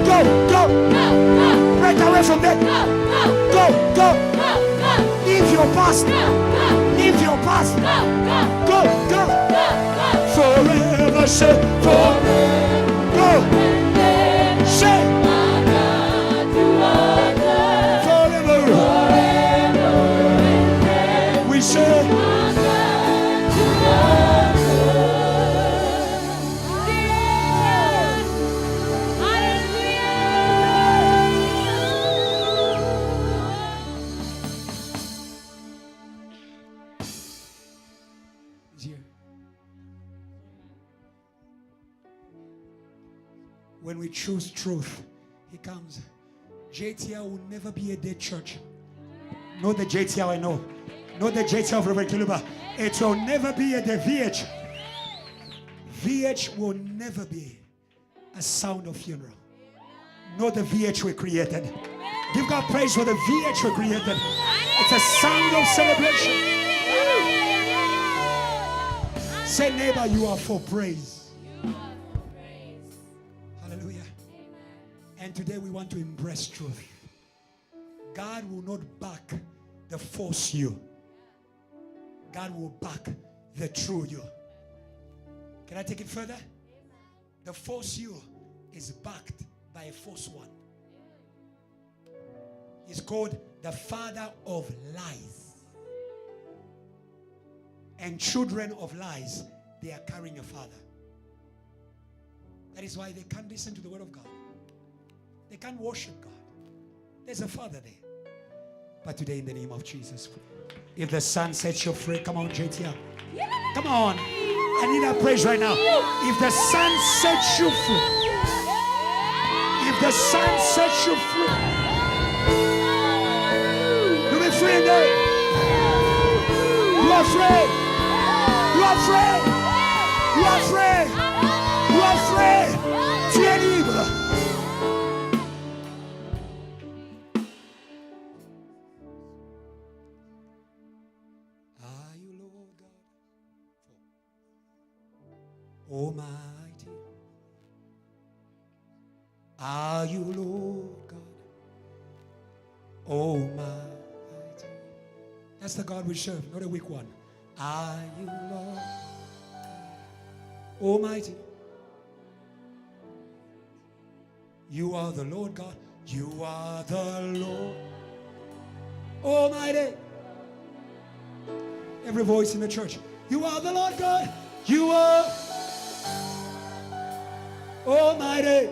Go. Break away from that. Go. Leave your past. Leave your past. Go. Forever, say forever. Go. Say forever. We say when we choose truth, he comes. JTL will never be a dead church. Not the JTL I know. Not the JTL of Reverend Kiluba. It will never be a dead VH. VH will never be a sound of funeral. Not the VH we created. Give God praise for the VH we created. It's a sound of celebration. Say, neighbor, you are for praise. And today we want to embrace truth. God will not back the false you. God will back the true you. Can I take it further? The false you is backed by a false one. He's called the father of lies. And children of lies, they are carrying a father. That is why they can't listen to the word of God. They can't worship God. There's a father there. But today, in the name of Jesus, if the Son sets you free, come on, JTL. Come on. I need a praise right now. If the Son sets you free, if the Son sets you free, you'll be free indeed. You are free. You are free. You are free. You are free. To any evil. Almighty, are you Lord God Almighty? That's the God we serve, not a weak one. Are you Lord Almighty? You are the Lord God. You are the Lord Almighty. Every voice in the church. You are the Lord God. You are Almighty.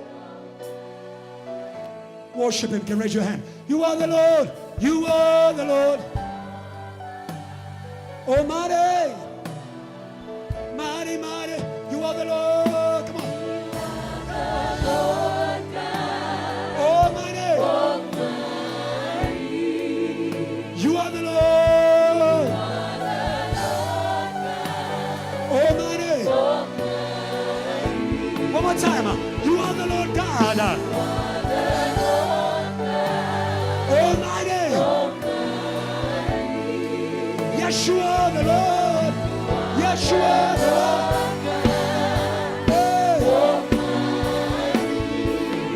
Worship him. Can raise your hand. You are the Lord. You are the Lord Almighty. Mighty, mighty. You are the Lord. Come on. Almighty. You are the Lord. Almighty. One more time. You are the Lord God. Almighty. Yes, you are the Lord. Yes, you are the Lord. Hey.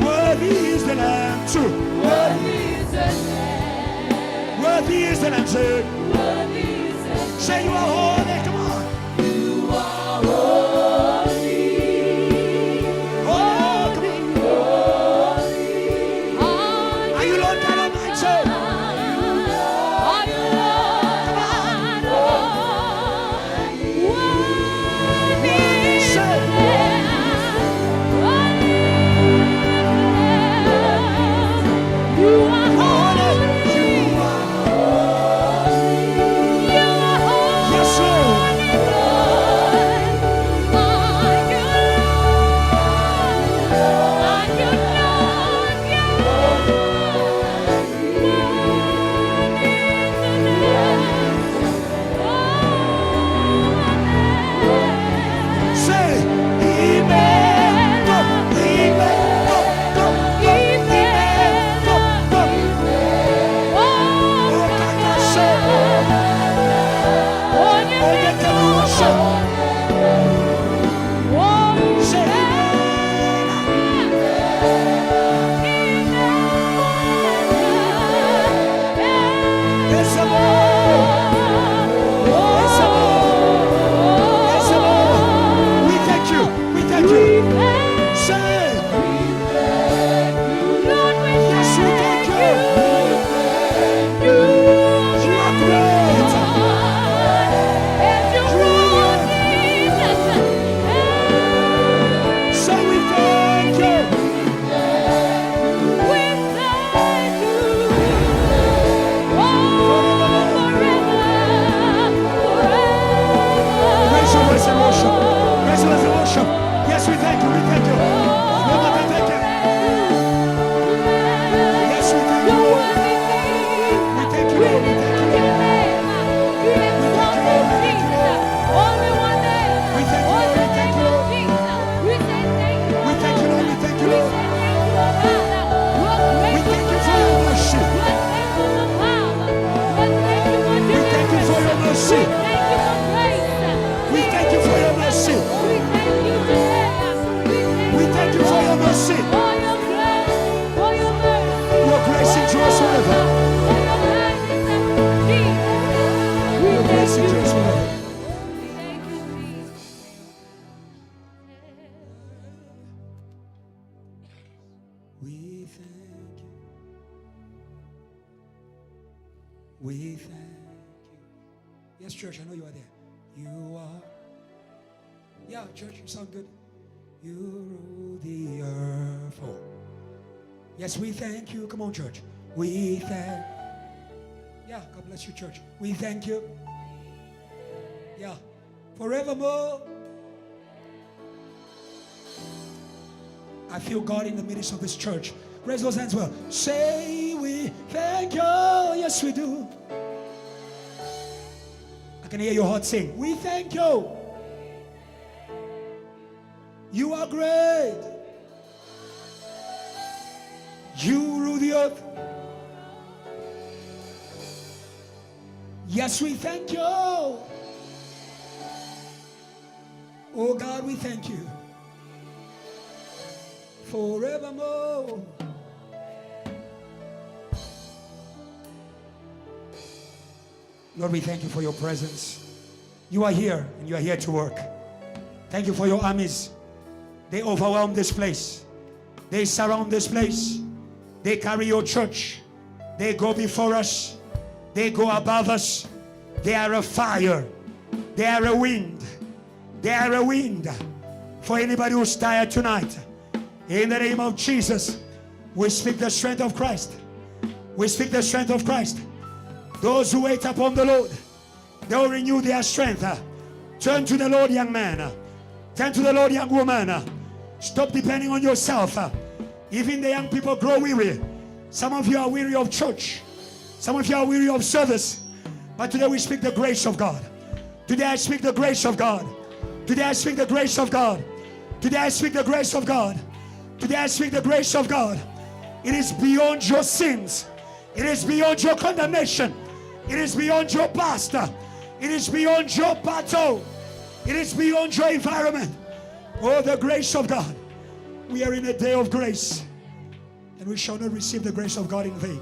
Worthy is the Lamb too. Worthy is the Lamb. Worthy is the Lamb too. Say you are holy. Come on. You are holy. Oh, come on. Are you Lord God Almighty? Yes, Lord. We thank you. We thank you. Yes, church, I know you are there. You are. Yeah, church, you sound good. You rule the earth. Oh. Yes, we thank you. Come on, church. We thank. Yeah, God bless you, church. We thank you. Yeah, forevermore. I feel God in the midst of this church. Raise those hands well. Say we thank you. Yes, we do. I can hear your heart sing. We thank you. You are great. You rule the earth. Yes, we thank you. Oh God, we thank you. Forevermore. Lord, we thank you for your presence. You are here and you are here to work. Thank you for your armies. They overwhelm this place. They surround this place. They carry your church. They go before us. They go above us. They are a fire. They are a wind. They are a wind. For anybody who's tired tonight, in the name of Jesus, we speak the strength of Christ. We speak the strength of Christ. Those who wait upon the Lord, they will renew their strength. Turn to the Lord, young man. Turn to the Lord, young woman. Stop depending on yourself. Even the young people grow weary. Some of you are weary of church. Some of you are weary of service. But today we speak the grace of God. Today I speak the grace of God. Today I speak the grace of God. Today I speak the grace of God. Today I speak the grace of God. It is beyond your sins. It is beyond your condemnation. It is beyond your past. It is beyond your battle. It is beyond your environment. Oh, the grace of God. We are in a day of grace. And we shall not receive the grace of God in vain.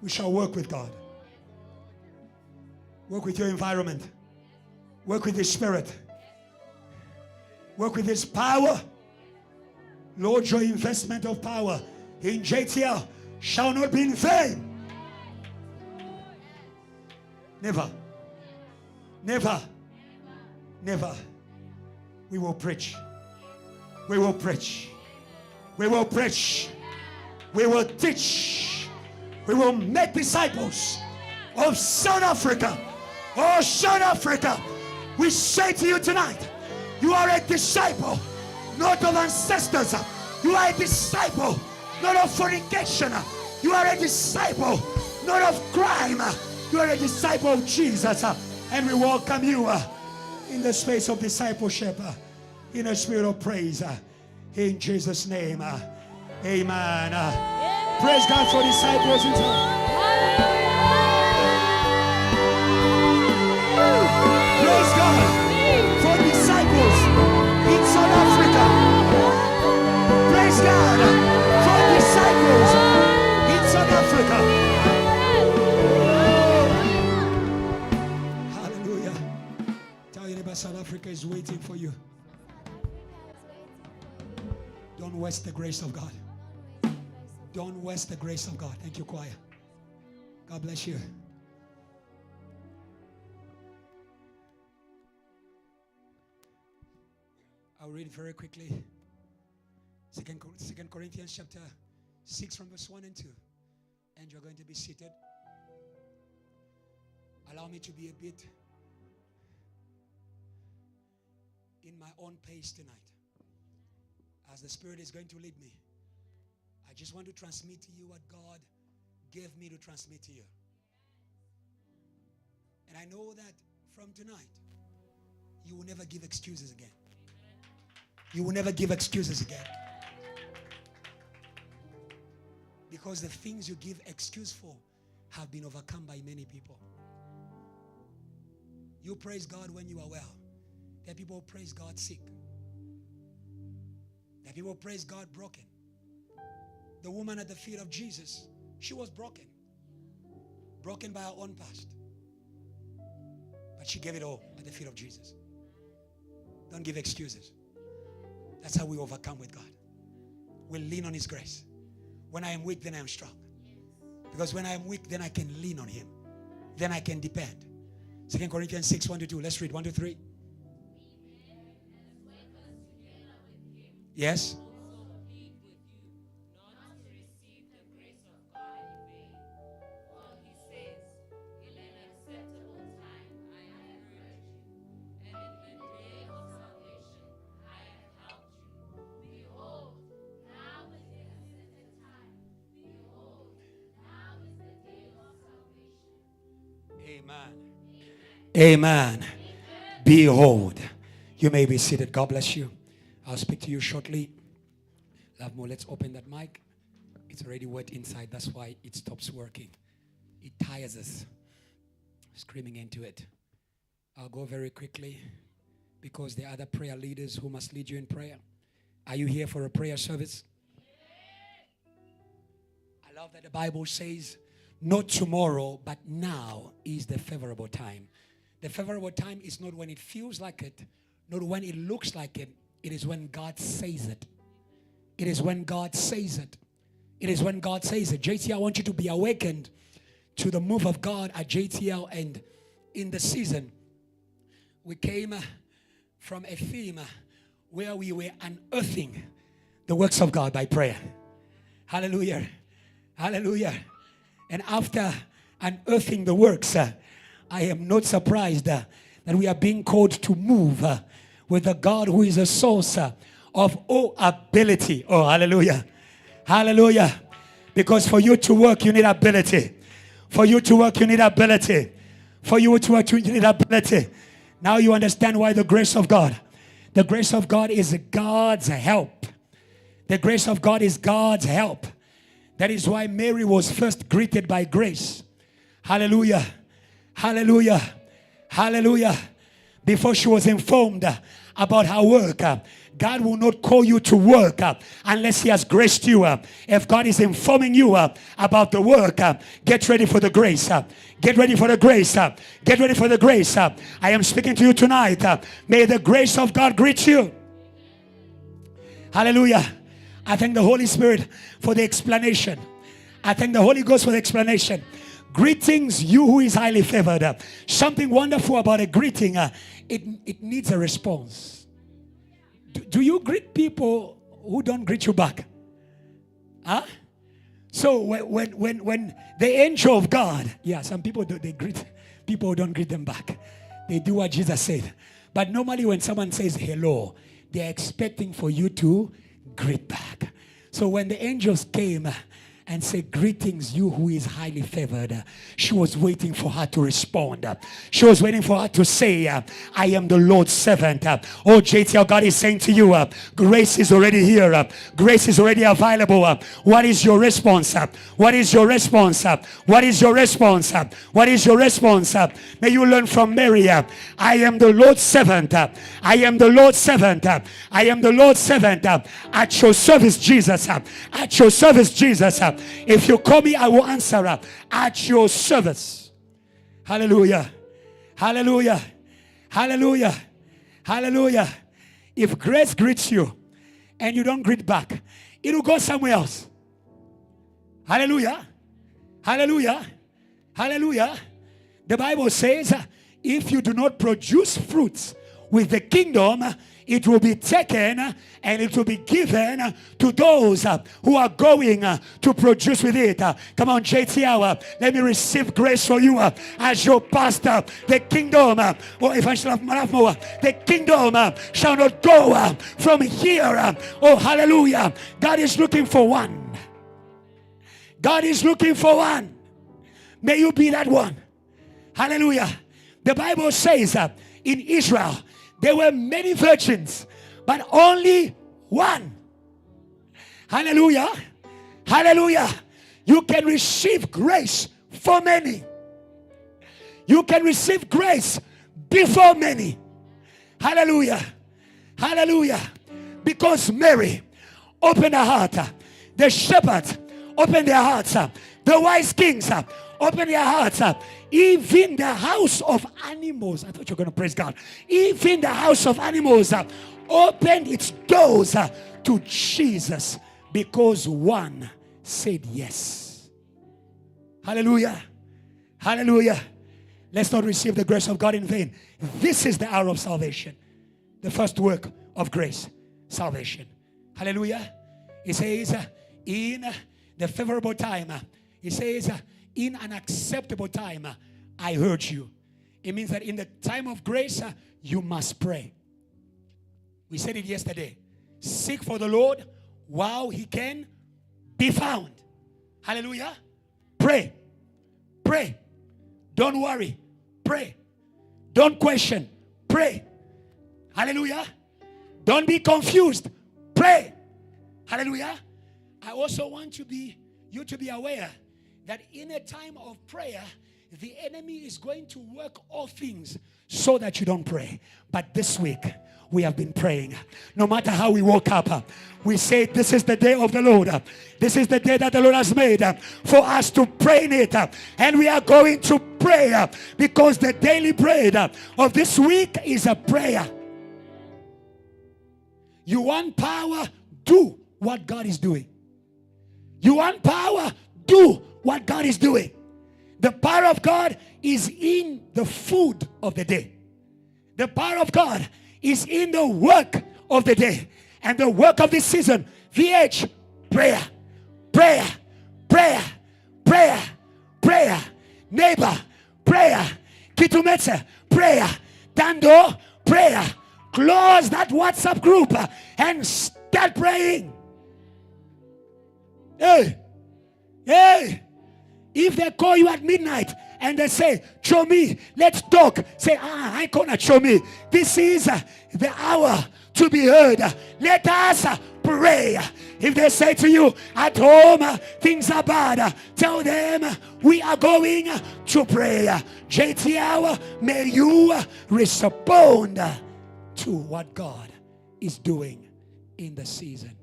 We shall work with God. Work with your environment. Work with His Spirit. Work with His power. Lord, your investment of power in JTL shall not be in vain. Never. Never. Never. We will preach. We will preach. We will preach. We will teach. We will make disciples of South Africa. Oh, South Africa. We say to you tonight, you are a disciple, not of ancestors. You are a disciple, not of fornication. You are a disciple, not of crime. You are a disciple of Jesus. And we welcome you in the space of discipleship, in a spirit of praise. In Jesus' name, amen. Praise God for disciples in time. Praise God for disciples in South Africa. Praise God for disciples in South Africa. Hallelujah. Tell your neighbor, South Africa is waiting for you. Don't waste the grace of God. Don't waste the grace of God. Thank you, choir. God bless you. I'll read very quickly. Second Corinthians chapter 6 from verse 1 and 2. And you're going to be seated. Allow me to be a bit in my own pace tonight. As the Spirit is going to lead me, I just want to transmit to you what God gave me to transmit to you. And I know that from tonight, you will never give excuses again. You will never give excuses again. Because the things you give excuse for have been overcome by many people. You praise God when you are well. There are people who praise God sick. There are people who praise God broken. The woman at the feet of Jesus, she was broken. Broken by her own past. But she gave it all at the feet of Jesus. Don't give excuses. That's how we overcome with God. will lean on his grace. When I am weak, then I am strong. Because when I am weak, then I can lean on him. Then I can depend. 2 Corinthians 6, 1-2. Let's read 1-3. Yes. Amen. Amen. Behold. You may be seated. God bless you. I'll speak to you shortly. Love more. Let's open that mic. It's already wet inside. That's why it stops working. It tires us. Screaming into it. I'll go very quickly because there are other prayer leaders who must lead you in prayer. Are you here for a prayer service? I love that the Bible says, not tomorrow, but now is the favorable time. The favorable time is not when it feels like it, not when it looks like it. It is when God says it. It is when God says it. It is when God says it. JTL, I want you to be awakened to the move of God at JTL. And in the season, we came from a theme where we were unearthing the works of God by prayer. Hallelujah. Hallelujah. And after unearthing the works, I am not surprised that we are being called to move with a God who is a source of all ability. Oh, hallelujah. Hallelujah. Because for you to work, you need ability. For you to work, you need ability. For you to work, you need ability. Now you understand why the grace of God is God's help. The grace of God is God's help. That is why Mary was first greeted by grace. Hallelujah. Hallelujah. Hallelujah. Before she was informed about her work, God will not call you to work unless he has graced you. If God is informing you about the work, get ready for the grace. Get ready for the grace. Get ready for the grace. I am speaking to you tonight. May the grace of God greet you. Hallelujah. I thank the Holy Spirit for the explanation. I thank the Holy Ghost for the explanation. Greetings, you who is highly favored. Something wonderful about a greeting, it needs a response. Do you greet people who don't greet you back? Huh? So when the angel of God, some people they greet people who don't greet them back. They do what Jesus said. But normally when someone says hello, they're expecting for you to greet back. So when the angels came and said, greetings, you who is highly favored, she was waiting for her to respond. She was waiting for her to say, I am the Lord's servant. Oh, JTL, God is saying to you, grace is already here. Grace is already available. What is your response? What is your response? What is your response? What is your response? May you learn from Mary. I am the Lord's servant. I am the Lord's servant. I am the Lord's servant. At your service, Jesus. At your service, Jesus. If you call me, I will answer at your service. Hallelujah. Hallelujah. Hallelujah. Hallelujah. If grace greets you and you don't greet back, it will go somewhere else. Hallelujah. Hallelujah. Hallelujah. The Bible says, if you do not produce fruits with the kingdom, it will be taken and it will be given to those who are going to produce with it. Come on, JTL, let me receive grace for you as your pastor. The kingdom, or if I shall have more, the kingdom shall not go from here. Oh, hallelujah. God is looking for one. God is looking for one. May you be that one. Hallelujah. The Bible says in Israel, there were many virgins, but only one. Hallelujah. Hallelujah. You can receive grace for many. You can receive grace before many. Hallelujah. Hallelujah. Because Mary opened her heart. The shepherds opened their hearts. The wise kings opened their hearts. Even the house of animals, I thought you were going to praise God. Even the house of animals opened its doors to Jesus because one said yes. Hallelujah. Hallelujah. Let's not receive the grace of God in vain. This is the hour of salvation. The first work of grace, salvation. Hallelujah. He says, in the favorable time, he says, in an acceptable time, I heard you. It means that in the time of grace, you must pray. We said it yesterday. Seek for the Lord while he can be found. Hallelujah. Pray. Pray. Don't worry. Pray. Don't question. Pray. Hallelujah. Don't be confused. Pray. Hallelujah. I also want you to be aware that in a time of prayer, the enemy is going to work all things so that you don't pray. But this week, we have been praying. No matter how we woke up, we say this is the day of the Lord. This is the day that the Lord has made for us to pray in it. And we are going to pray because the daily bread of this week is a prayer. You want power? Do what God is doing. You want power? Do what God is doing. The power of God is in the food of the day. The power of God is in the work of the day. And the work of this season, VH, prayer, prayer, prayer, prayer, prayer. Neighbor, prayer. Kitumetse, prayer. Dando, prayer. Close that WhatsApp group and start praying. Hey, hey. If they call you at midnight and they say, show me, let's talk. Say, I cannot show me. This is the hour to be heard. Let us pray. If they say to you, at home, things are bad, tell them, we are going to pray. JTL, may you respond to what God is doing in the season.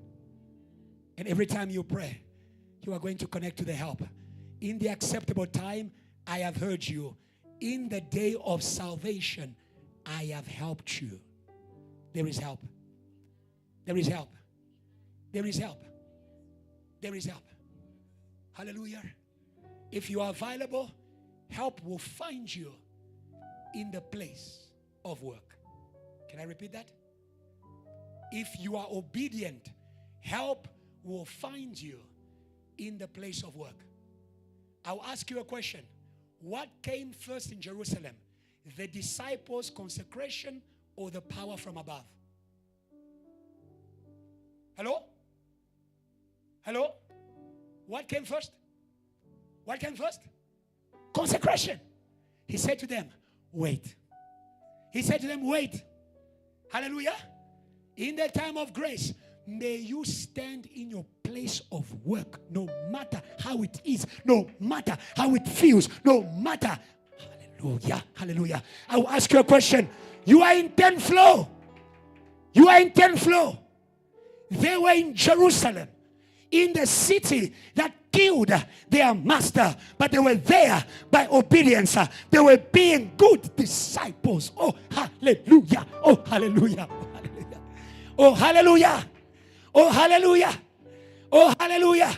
And every time you pray, you are going to connect to the help. In the acceptable time, I have heard you. In the day of salvation, I have helped you. There is help. There is help. There is help. There is help. Hallelujah. If you are available, help will find you in the place of work. Can I repeat that? If you are obedient, help will find you in the place of work. I'll ask you a question. What came first in Jerusalem? The disciples' consecration or the power from above? Hello? Hello? What came first? What came first? Consecration. He said to them, wait. He said to them, wait. Hallelujah. In the time of grace, may you stand in your place of work, no matter how it is, no matter how it feels, no matter. Hallelujah, hallelujah. I will ask you a question. You are in 10th floor. You are in 10th floor. They were in Jerusalem, in the city that killed their master, but they were there by obedience. They were being good disciples. Oh, hallelujah. Oh, hallelujah. Oh, hallelujah. Oh, hallelujah. Oh, hallelujah.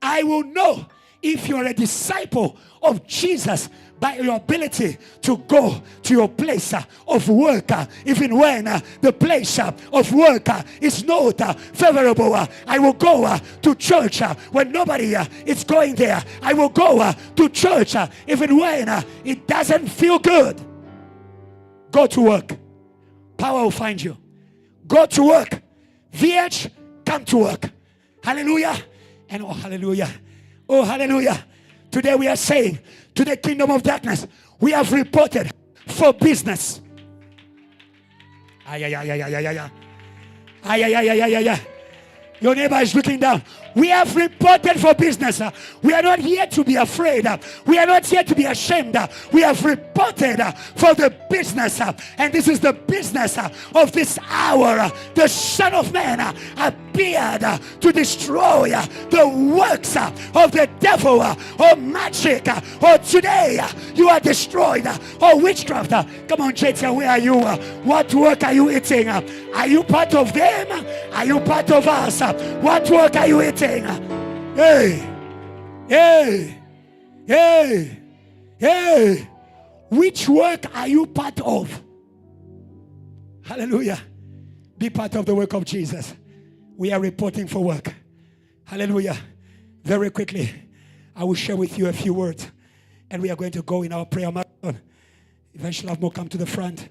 I will know if you're a disciple of Jesus by your ability to go to your place of work, even when the place of work is not favorable. I will go to church when nobody is going there. I will go to church even when it doesn't feel good. Go to work. Power will find you. Go to work. VH, come to work. Hallelujah. And oh, hallelujah. Oh, hallelujah. Today we are saying to the kingdom of darkness, we have reported for business. Your neighbor is looking down. We have reported for business. We are not here to be afraid. We are not here to be ashamed. We have reported for the business. And this is the business of this hour. The Son of Man appeared appeared to destroy the works of the devil or magic, or today you are destroyed, or witchcraft. Come on, JTL, where are you? What work are you eating? Are you part of them? Are you part of us? What work are you eating? Hey, hey, hey, hey. Which work are you part of? Hallelujah. Be part of the work of Jesus. We are reporting for work. Hallelujah. Very quickly, I will share with you a few words, and we are going to go in our prayer marathon. Eventually, I'll come to the front,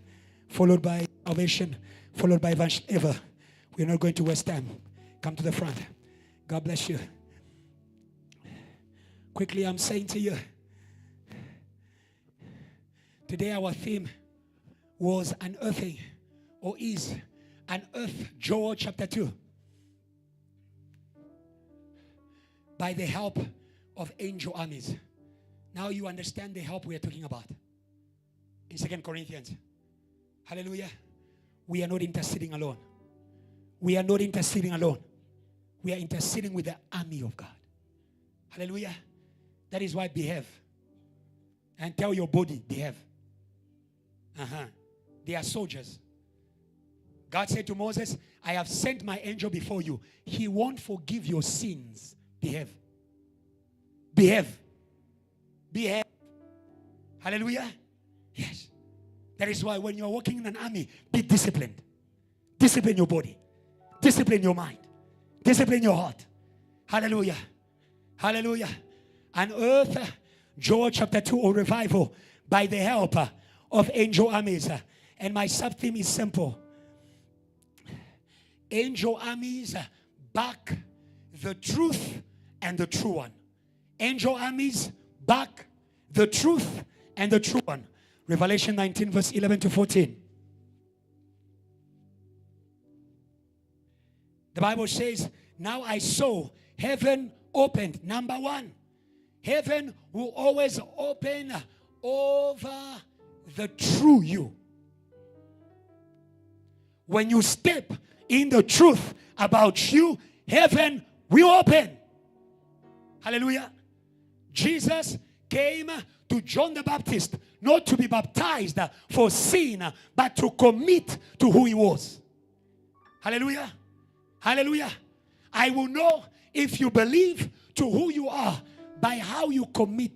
followed by Salvation, followed by Evangelist Eva. We're not going to waste time. Come to the front. God bless you. Quickly, I'm saying to you, today our theme was unearthing, or is unearth Joel chapter 2 by the help of angel armies. Now you understand the help we are talking about in 2 Corinthians. Hallelujah. We are not interceding alone. We are not interceding alone. We are interceding with the army of God. Hallelujah. That is why behave. And tell your body, behave. They are soldiers. God said to Moses, I have sent my angel before you. He won't forgive your sins. Behave. Behave. Behave. Hallelujah. Yes. That is why when you are working in an army, be disciplined. Discipline your body. Discipline your mind. Discipline your heart. Hallelujah. Hallelujah. Unearth Joel chapter 2, or revival, by the help of angel armies. And my sub-theme is simple. Angel armies back the truth and the true one. Angel armies back the truth and the true one. Revelation 19 verse 11 to 14. The Bible says, now I saw heaven opened. Number one, heaven will always open over the true you. When you step in the truth about you, heaven will open. Hallelujah. Jesus came to John the Baptist not to be baptized for sin, but to commit to who he was. Hallelujah. Hallelujah. I will know if you believe to who you are by how you commit.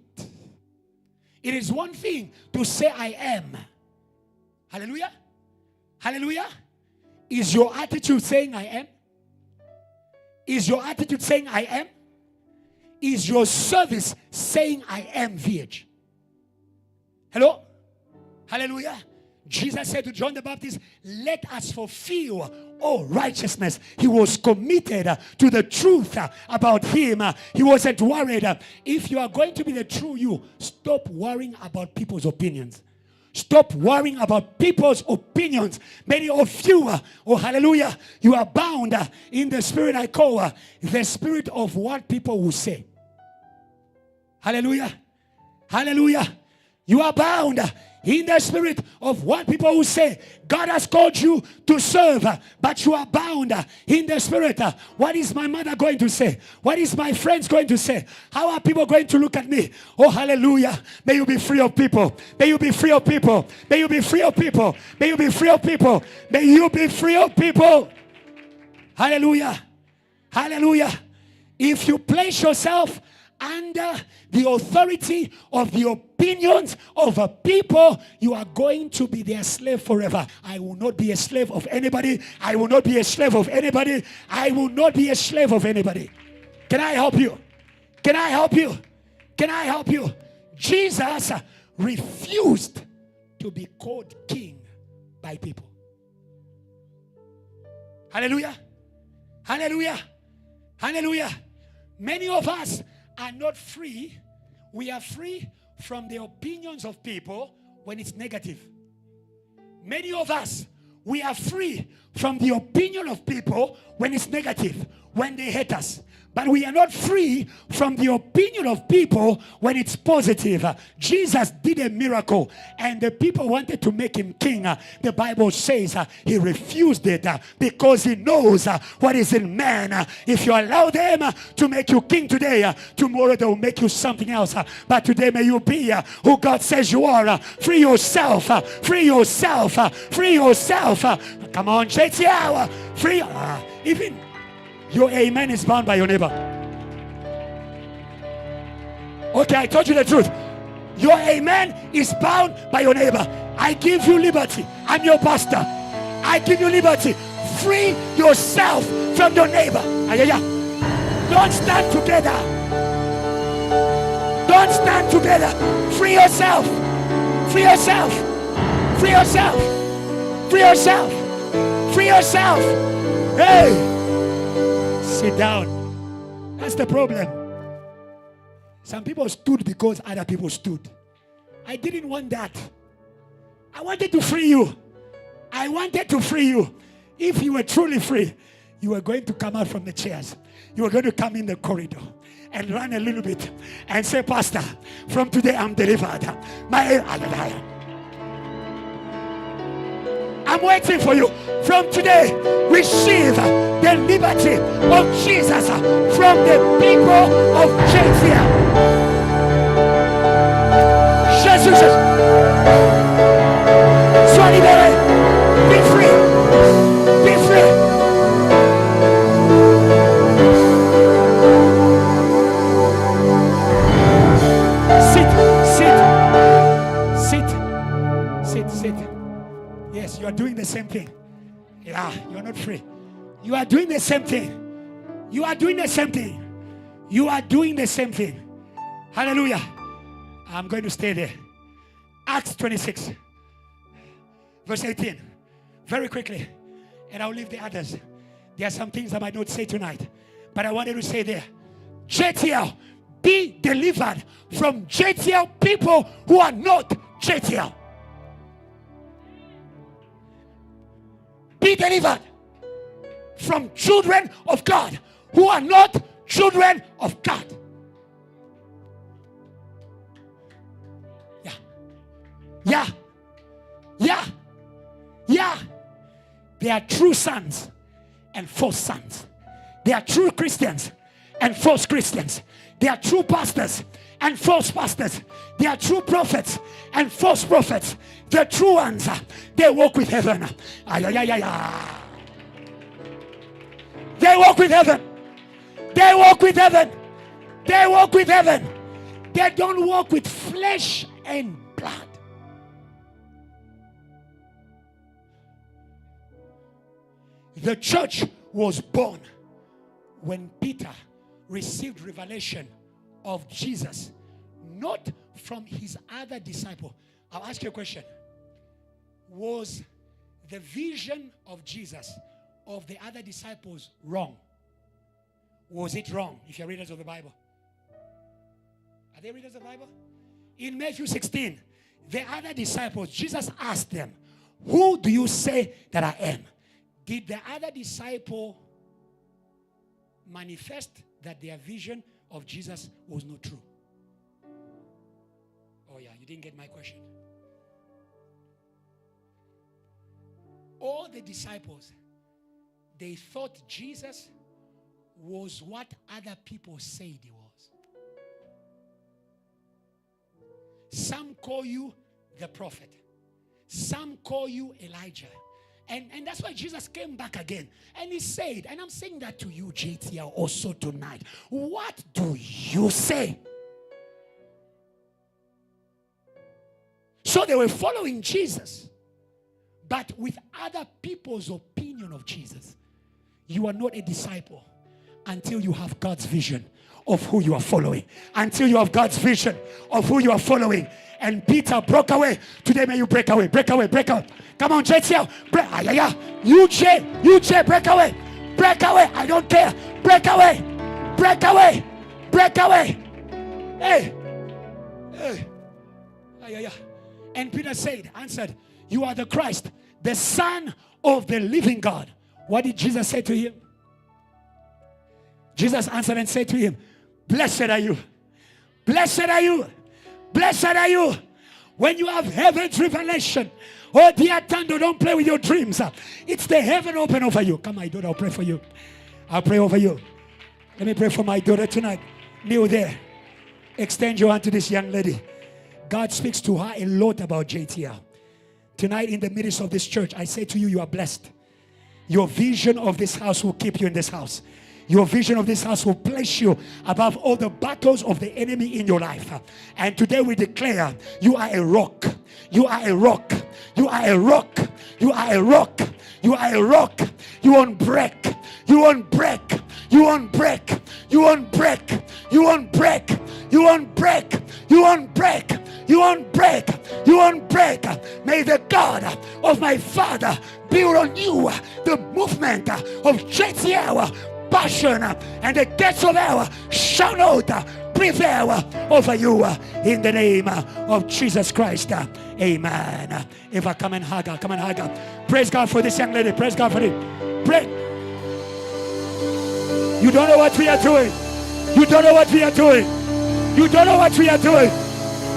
It is one thing to say I am. Hallelujah. Hallelujah. Is your attitude saying I am? Is your attitude saying I am? Is your service saying I am VH? Hello? Hallelujah. Jesus said to John the Baptist, let us fulfill all righteousness. He was committed to the truth about him. He wasn't worried. If you are going to be the true you, stop worrying about people's opinions. Stop worrying about people's opinions. Many of you, oh hallelujah, you are bound in the spirit I call the spirit of what people will say. Hallelujah. Hallelujah. You are bound in the spirit of what people will say. God has called you to serve, but you are bound in the spirit. What is my mother going to say? What is my friends going to say? How are people going to look at me? Oh, hallelujah. May you be free of people. May you be free of people. May you be free of people. May you be free of people. May you be free of people. Hallelujah. Hallelujah. If you place yourself under the authority of the opinions of a people, you are going to be their slave forever. I will not be a slave of anybody. I will not be a slave of anybody. I will not be a slave of anybody. Can I help you? Can I help you? Can I help you? Jesus refused to be called king by people. Hallelujah. Hallelujah. Hallelujah. Many of us are not free. We are free from the opinions of people when it's negative. Many of us, we are free from the opinion of people when it's negative. when they hate us. But we are not free from the opinion of people when it's positive. Jesus did a miracle and the people wanted to make him king. The Bible says he refused it because he knows what is in man. If you allow them to make you king today, tomorrow they will make you something else. But today may you be who God says you are. Free yourself. Free yourself. Free yourself. Come on, JTL. Free. Even your amen is bound by your neighbor. Okay, I told you the truth. Your amen is bound by your neighbor. I give you liberty. I'm your pastor. I give you liberty. Free yourself from your neighbor. Don't stand together. Don't stand together. Free yourself. Free yourself. Free yourself. Free yourself. Free yourself. Hey. Sit down. That's the problem. Some people stood because other people stood. I didn't want that. I wanted to free you. I wanted to free you. If you were truly free, you were going to come out from the chairs. You were going to come in the corridor and run a little bit and say, Pastor, from today I'm delivered. I'm waiting for you. From today, receive the liberty of Jesus from the people of JTL. Jesus, sois libéré. Be free. Be free. Sit. Yes, you are doing the same thing. Yeah, you are not free. You are doing the same thing. You are doing the same thing. You are doing the same thing. Hallelujah. I'm going to stay there. Acts 26, verse 18. Very quickly. And I'll leave the others. There are some things I might not say tonight, but I wanted to say there. JTL, be delivered from JTL people who are not JTL. Be delivered from children of God who are not children of God. Yeah. They are true sons and false sons. They are true Christians and false Christians. They are true pastors and false pastors. They are true prophets and false prophets. The true ones, they walk with heaven. They walk with heaven. They walk with heaven. They walk with heaven. They don't walk with flesh and blood. The church was born when Peter received revelation of Jesus, not from his other disciple. I'll ask you a question. Was the vision of Jesus of the other disciples wrong? Was it wrong? If you're readers of the Bible. Are they readers of the Bible? In Matthew 16, the other disciples, Jesus asked them, who do you say that I am? Did the other disciple manifest that their vision of Jesus was not true? Oh yeah, you didn't get my question. All the disciples, they thought Jesus was what other people said he was. Some call you the prophet. Some call you Elijah. And that's why Jesus came back again. And he said, and I'm saying that to you, JTL, also tonight. What do you say? So they were following Jesus, but with other people's opinion of Jesus. You are not a disciple until you have God's vision of who you are following. Until you have God's vision of who you are following. And Peter broke away. Today may you break away. Break away. Break away. Come on, JTL. UJ, break away. Break away. I don't care. Break away. Break away. Break away. Hey. And Peter answered, you are the Christ, the Son of the living God. What did Jesus say to him? Jesus answered and said to him, blessed are you. Blessed are you. Blessed are you. When you have heaven's revelation. Oh, dear Tando, don't play with your dreams. It's the heaven open over you. Come, my daughter, I'll pray for you. I'll pray over you. Let me pray for my daughter tonight. Kneel there. Extend your hand to this young lady. God speaks to her a lot about JTL. Tonight, in the midst of this church, I say to you, you are blessed. Your vision of this house will keep you in this house. Your vision of this house will place you above all the battles of the enemy in your life. And today we declare, you are a rock. You are a rock. You are a rock. You are a rock. You are a rock. You won't break. You won't break. You won't break. You won't break. You won't break. You won't break. You won't break. You won't break. You won't break. May the God of my Father build on you the movement of JTL. Passion and the gates of hell shall not prevail over you in the name of Jesus Christ. Amen. If I come and hug her, come and hug her. Praise God for this young lady. Praise God for it. Pray. You don't know what we are doing. You don't know what we are doing. You don't know what we are doing.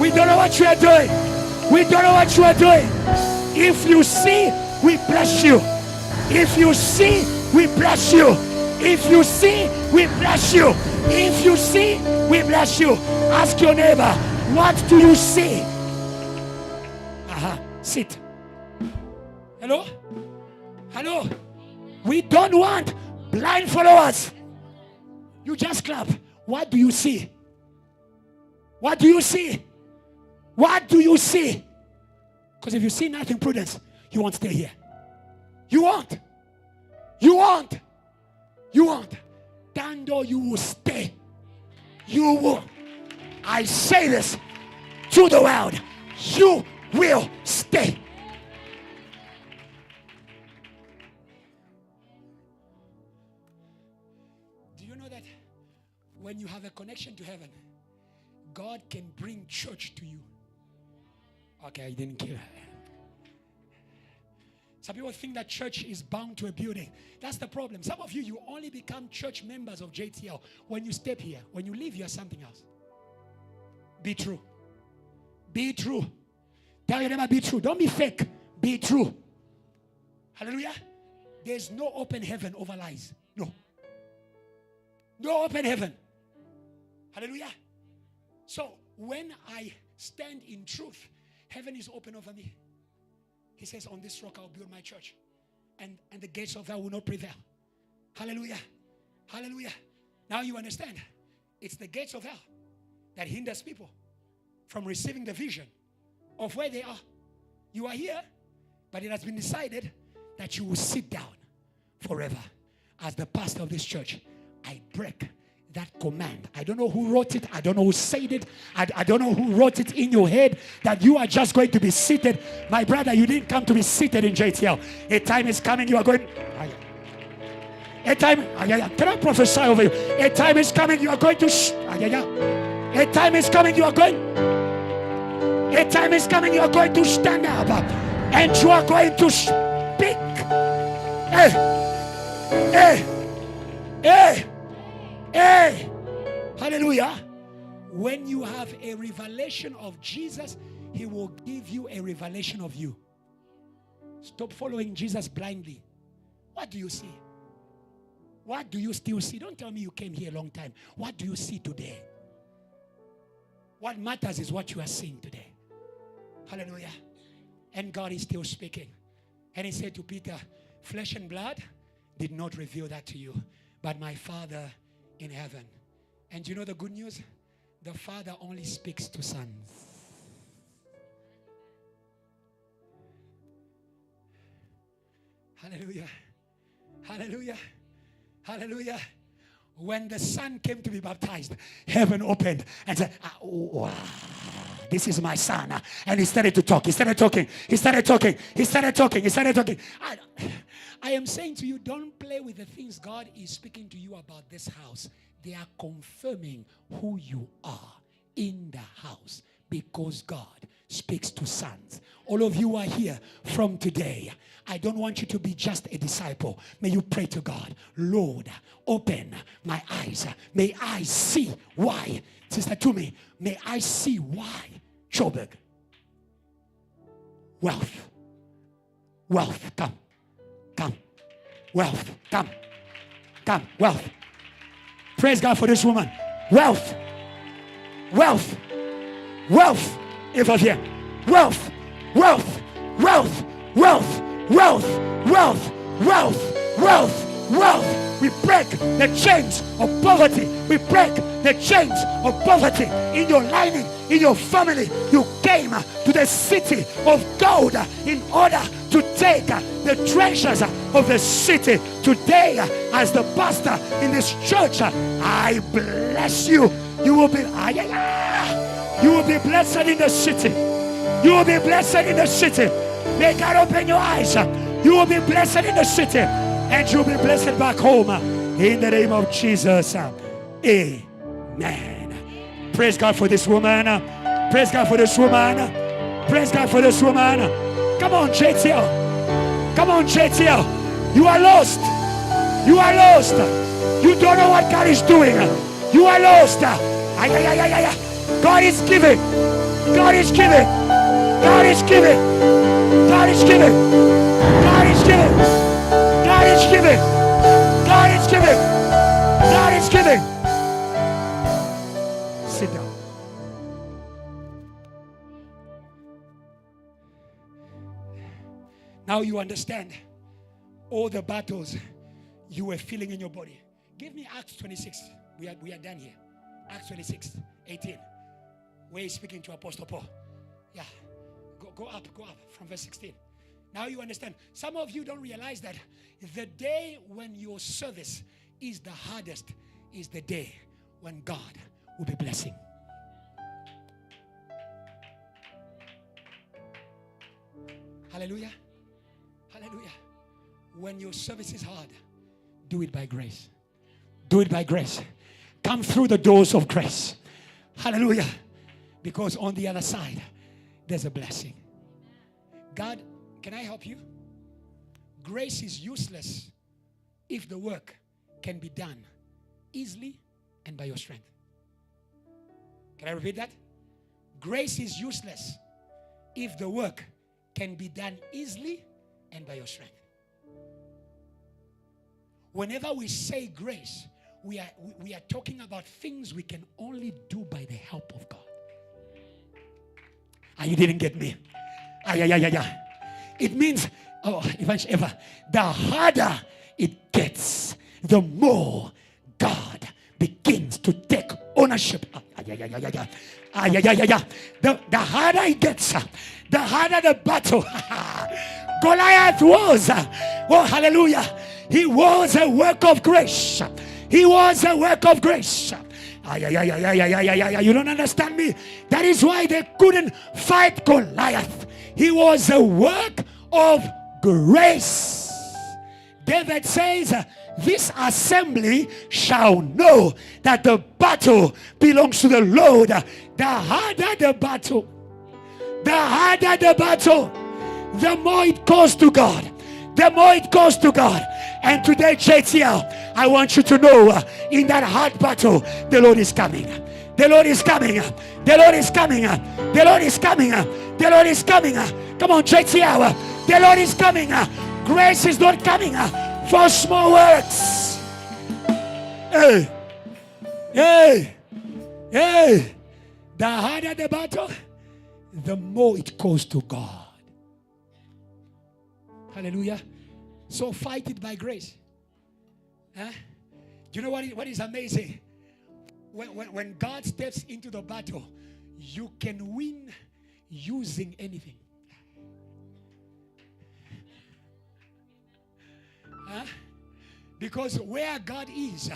We don't know what you are doing. We don't know what you are doing. If you see, we bless you. If you see, we bless you. If you see, we bless you. If you see, we bless you. Ask your neighbor, what do you see? Sit. Hello? Hello? We don't want blind followers. You just clap. What do you see? What do you see? What do you see? Because if you see nothing, Prudence, you won't stay here. You won't. You won't. You won't. Dando, you will stay. You will. I say this to the world. You will stay. Do you know that when you have a connection to heaven, God can bring church to you? Okay, I didn't kill her. Some people think that church is bound to a building. That's the problem. Some of you only become church members of JTL when you step here. When you leave, you are something else. Be true. Be true. Tell your neighbor, be true. Don't be fake. Be true. Hallelujah. There's no open heaven over lies. No. No open heaven. Hallelujah. So when I stand in truth, heaven is open over me. He says, on this rock I'll build my church. And the gates of hell will not prevail. Hallelujah. Hallelujah. Now you understand. It's the gates of hell that hinders people from receiving the vision of where they are. You are here, but it has been decided that you will sit down forever. As the pastor of this church, I break that command. I don't know who wrote it. I don't know who said it. I don't know who wrote it in your head that you are just going to be seated. My brother, you didn't come to be seated in JTL. A time is coming, you are going. A time, can I prophesy over you? A time is coming, you are going to. A time is coming, you are going. A time is coming, you are going to stand up and you are going to speak. Hey, hey, hey. Hey, hallelujah. When you have a revelation of Jesus, he will give you a revelation of you. Stop following Jesus blindly. What do you see? What do you still see? Don't tell me you came here a long time. What do you see today? What matters is what you are seeing today. Hallelujah. And God is still speaking. And he said to Peter, flesh and blood did not reveal that to you, but my Father in heaven. And you know the good news? The Father only speaks to sons. Hallelujah. Hallelujah. Hallelujah. When the Son came to be baptized, heaven opened and said, wow, this is my Son. And he started to talk. He started talking. He started talking. He started talking. He started talking. I am saying to you, don't play with the things God is speaking to you about this house. They are confirming who you are in the house. Because God speaks to sons. All of you are here from today. I don't want you to be just a disciple. May you pray to God. Lord, open my eyes. May I see why. Sister Tumi, may I see why. Joburg. Wealth. Wealth. Come. Come. Wealth. Come. Come. Wealth. Praise God for this woman. Wealth. Wealth. Wealth. If I'm here. Wealth. Wealth. Wealth. Wealth. Wealth. Wealth. Wealth. Wealth. Wealth. We break the chains of poverty. We break the chains of poverty in your lining, in your family. You came to the city of gold in order to take the treasures of the city. Today, as the pastor in this church, I bless you. You will be blessed in the city. You will be blessed in the city. May God open your eyes. You will be blessed in the city, and you will be blessed back home in the name of Jesus. Amen. Praise God for this woman. Praise God for this woman. Praise God for this woman. Come on, JTL. Come on, JTL. You are lost. You are lost. You don't know what God is doing. You are lost. God is giving. God is giving. God is giving. God is giving. God is giving. God is giving. God is giving. God is giving. Sit down. Now you understand all the battles you were feeling in your body. Give me Acts 26. We are done here. Acts 26, 18. Where he's speaking to Apostle Paul. Yeah. Go up from verse 16. Now you understand. Some of you don't realize that the day when your service is the hardest is the day when God will be blessing. Hallelujah. Hallelujah. When your service is hard, do it by grace. Do it by grace. Come through the doors of grace. Hallelujah. Because on the other side, there's a blessing. God, can I help you? Grace is useless if the work can be done easily and by your strength. Can I repeat that? Grace is useless if the work can be done easily and by your strength. Whenever we say grace, we are talking about things we can only do by the help of God. You didn't get me. It means, the harder it gets, the more God begins to take ownership. The harder it gets, the harder the battle. Goliath was, oh hallelujah, he was a work of grace. He was a work of grace. You don't understand me? That is why they couldn't fight Goliath. He was a work of grace. David says, this assembly shall know that the battle belongs to the Lord. The harder the battle, the more it goes to God. The more it goes to God. And today, JTL, I want you to know, in that hard battle, the Lord is coming. The Lord is coming. The Lord is coming. The Lord is coming. The Lord is coming. Come on, JTL. The Lord is coming. Grace is not coming for small works. Hey. Hey. Hey. The harder the battle, the more it goes to God. Hallelujah. So fight it by grace. Huh? Do you know what is amazing? When God steps into the battle, you can win using anything. Huh? Because where God is,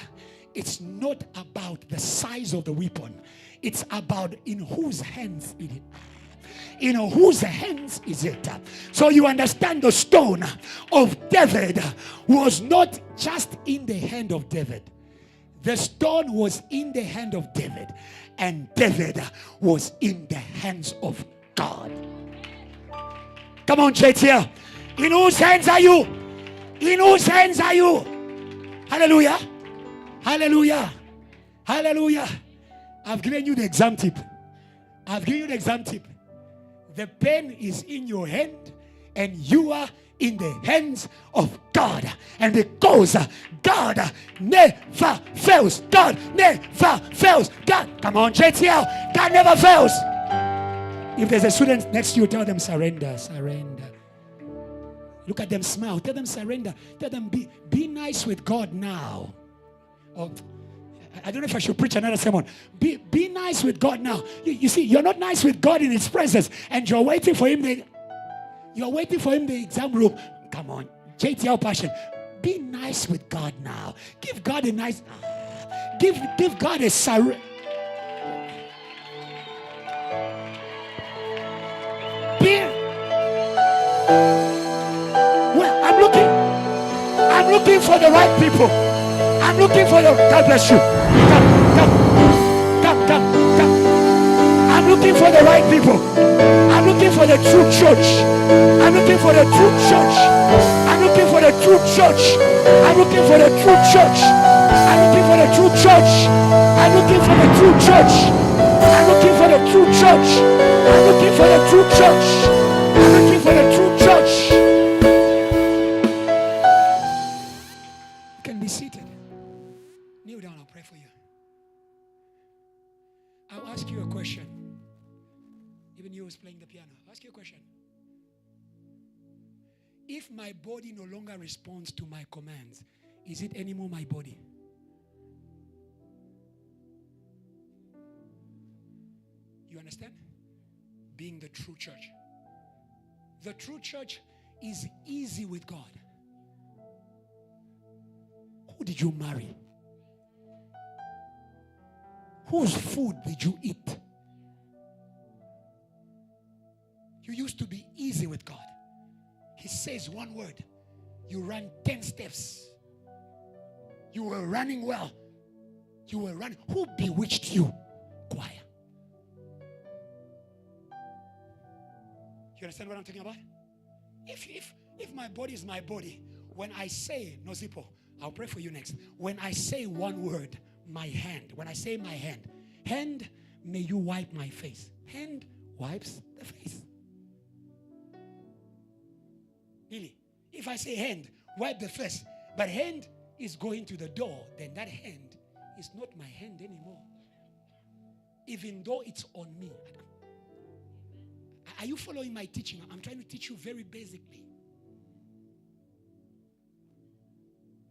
it's not about the size of the weapon. It's about in whose hands it is. In whose hands is it? So you understand, the stone of David was not just in the hand of David. The stone was in the hand of David, and David was in the hands of God. Come on, JTL. In whose hands are you? In whose hands are you? Hallelujah. Hallelujah. Hallelujah. I've given you the exam tip. I've given you the exam tip. The pen is in your hand, and you are in the hands of God. And because God never fails. God never fails. God, come on, JTL. God never fails. If there's a student next to you, tell them surrender, surrender. Look at them, smile. Tell them surrender. Tell them be nice with God now. Oh, I don't know if I should preach another sermon. Be nice with God now. You see, you're not nice with God in His presence, and you're waiting for Him. You're waiting for Him in the exam room. Come on, JTL passion. Be nice with God now. Give God a nice. Give God a surrender. Well, I'm looking for the right people. I'm looking for the. God bless you. Come. I'm looking for the right people. I'm looking for the true church. I'm looking for the true church. I'm looking for the true church. I'm looking for the true church. I'm looking for the true church. I'm looking for the true church. I'm looking for the true church. I'm looking for the true church. I'm looking for the true church. You can be seated. Kneel down, I'll pray for you. I'll ask you a question. Even you who's playing the piano, I'll ask you a question. If my body no longer responds to my commands, is it anymore my body? You understand? Being the true church. The true church is easy with God. Who did you marry? Whose food did you eat? You used to be easy with God. He says one word. You ran 10 steps. You were running well. You were running. Who bewitched you? Choir. You understand what I'm talking about? If my body is my body, when I say, Nozipo, I'll pray for you next. When I say one word, my hand. When I say my hand, may you wipe my face. Hand wipes the face. Really? If I say hand, wipe the face, but hand is going to the door, then that hand is not my hand anymore. Even though it's on me. Are you following my teaching? I'm trying to teach you very basically.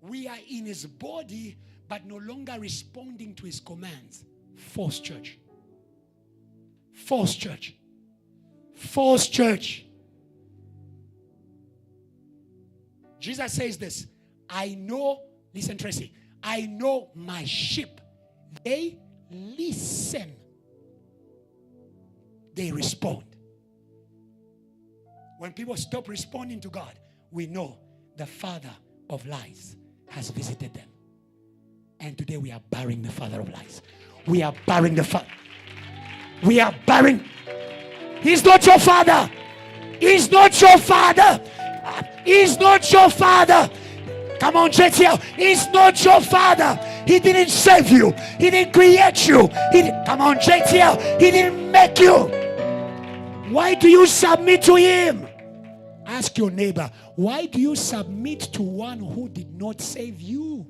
We are in His body, but no longer responding to His commands. False church. False church. False church. Jesus says this. I know, listen Tracy, I know my sheep. They listen. They respond. When people stop responding to God, we know the father of lies has visited them. And today we are burying the father of lies. We are burying the father. We are burying. He's not your father. He's not your father. He's not your father. Come on, JTL. He's not your father. He didn't save you. He didn't create you. Come on, JTL. He didn't make you. Why do you submit to Him? Ask your neighbor, why do you submit to one who did not save you?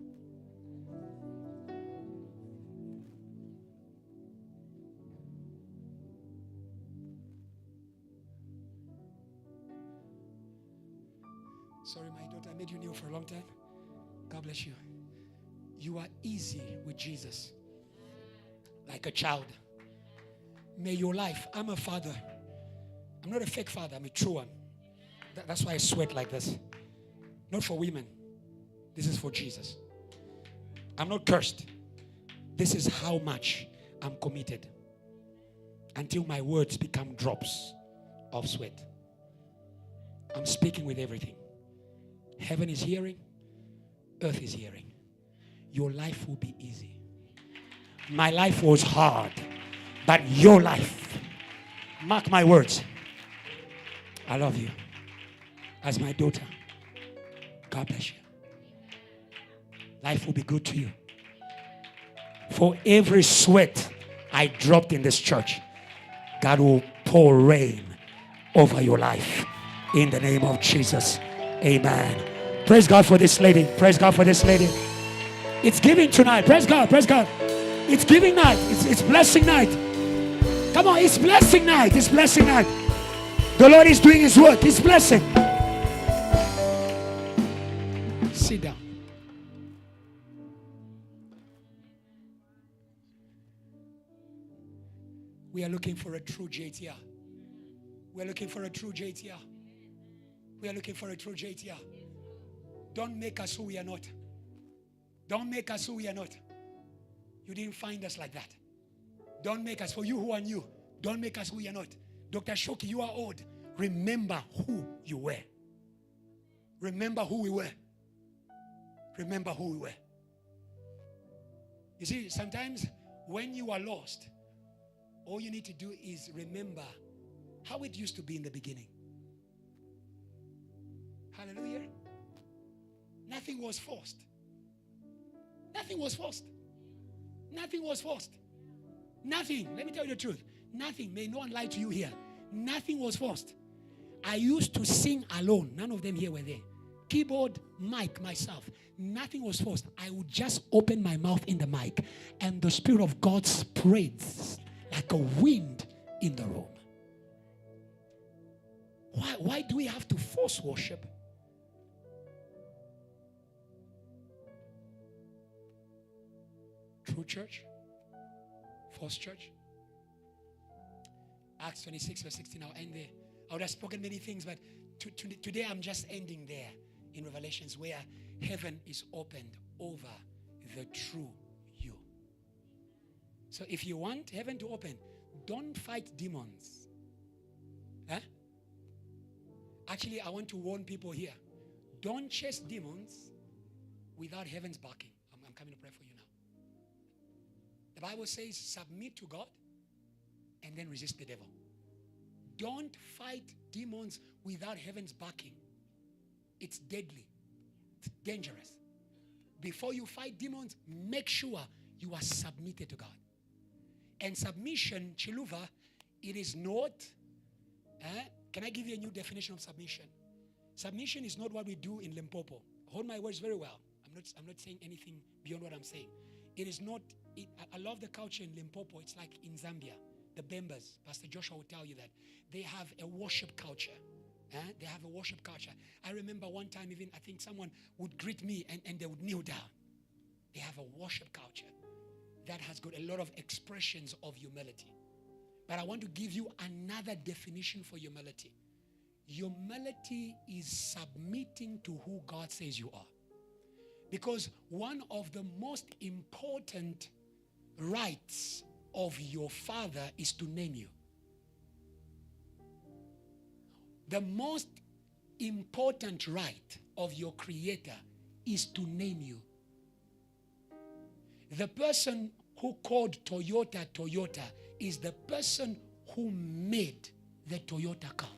Sorry, my daughter, I made you kneel for a long time. God bless you. You are easy with Jesus. Like a child. May your life, I'm a father. I'm not a fake father, I'm a true one. That's why I sweat like this. Not for women. This is for Jesus. I'm not cursed. This is how much I'm committed. Until my words become drops of sweat. I'm speaking with everything. Heaven is hearing. Earth is hearing. your life will be easy. My life was hard, but your life, mark my words, I love you as my daughter. God bless you. Life will be good to you. For every sweat I dropped in this church, God will pour rain over your life in the name of Jesus. Amen. Praise God for this lady. Praise God for this lady. It's giving tonight. Praise God. Praise God. It's giving night. It's blessing night. Come on, it's blessing night. It's blessing night. The Lord is doing his work. He's blessing. Sit down. We are looking for a true JTL. We are looking for a true JTL. We are looking for a true JTL. Don't make us who we are not. Don't make us who we are not. You didn't find us like that. Don't make us, for you who are new, don't make us who we are not. Dr. Shoki, you are old. Remember who you were. Remember who we were. Remember who we were. You see, sometimes when you are lost, all you need to do is remember how it used to be in the beginning. Hallelujah. Nothing was forced. Nothing was forced. Nothing was forced. Nothing. Let me tell you the truth. Nothing. May no one lie to you here. Nothing was forced. I used to sing alone. None of them here were there. Keyboard, mic, myself. Nothing was forced. I would just open my mouth in the mic, and the Spirit of God spreads like a wind in the room. Why do we have to force worship? True church? False church? Acts 26 verse 16. I'll end there. I would have spoken many things, but today I'm just ending there in Revelations, where heaven is opened over the true you. So if you want heaven to open, don't fight demons. Huh? Actually, I want to warn people here. Don't chase demons without heaven's backing. I'm coming to pray for you now. The Bible says submit to God and then resist the devil. Don't fight demons without heaven's backing. It's deadly. It's dangerous. Before you fight demons, make sure you are submitted to God. And submission, Kiluba, it is not, can I give you a new definition of submission? Submission is not what we do in Limpopo. Hold my words very well. I'm not saying anything beyond what I'm saying. It is not, I love the culture in Limpopo. It's like in Zambia, the Bembas. Pastor Joshua will tell you that. They have a worship culture. They have a worship culture. I remember one time even, I think someone would greet me and they would kneel down. They have a worship culture that has got a lot of expressions of humility. But I want to give you another definition for humility. Humility is submitting to who God says you are. Because one of the most important rights of your Father is to name you. The most important right of your Creator is to name you. The person who called Toyota Toyota is the person who made the Toyota car.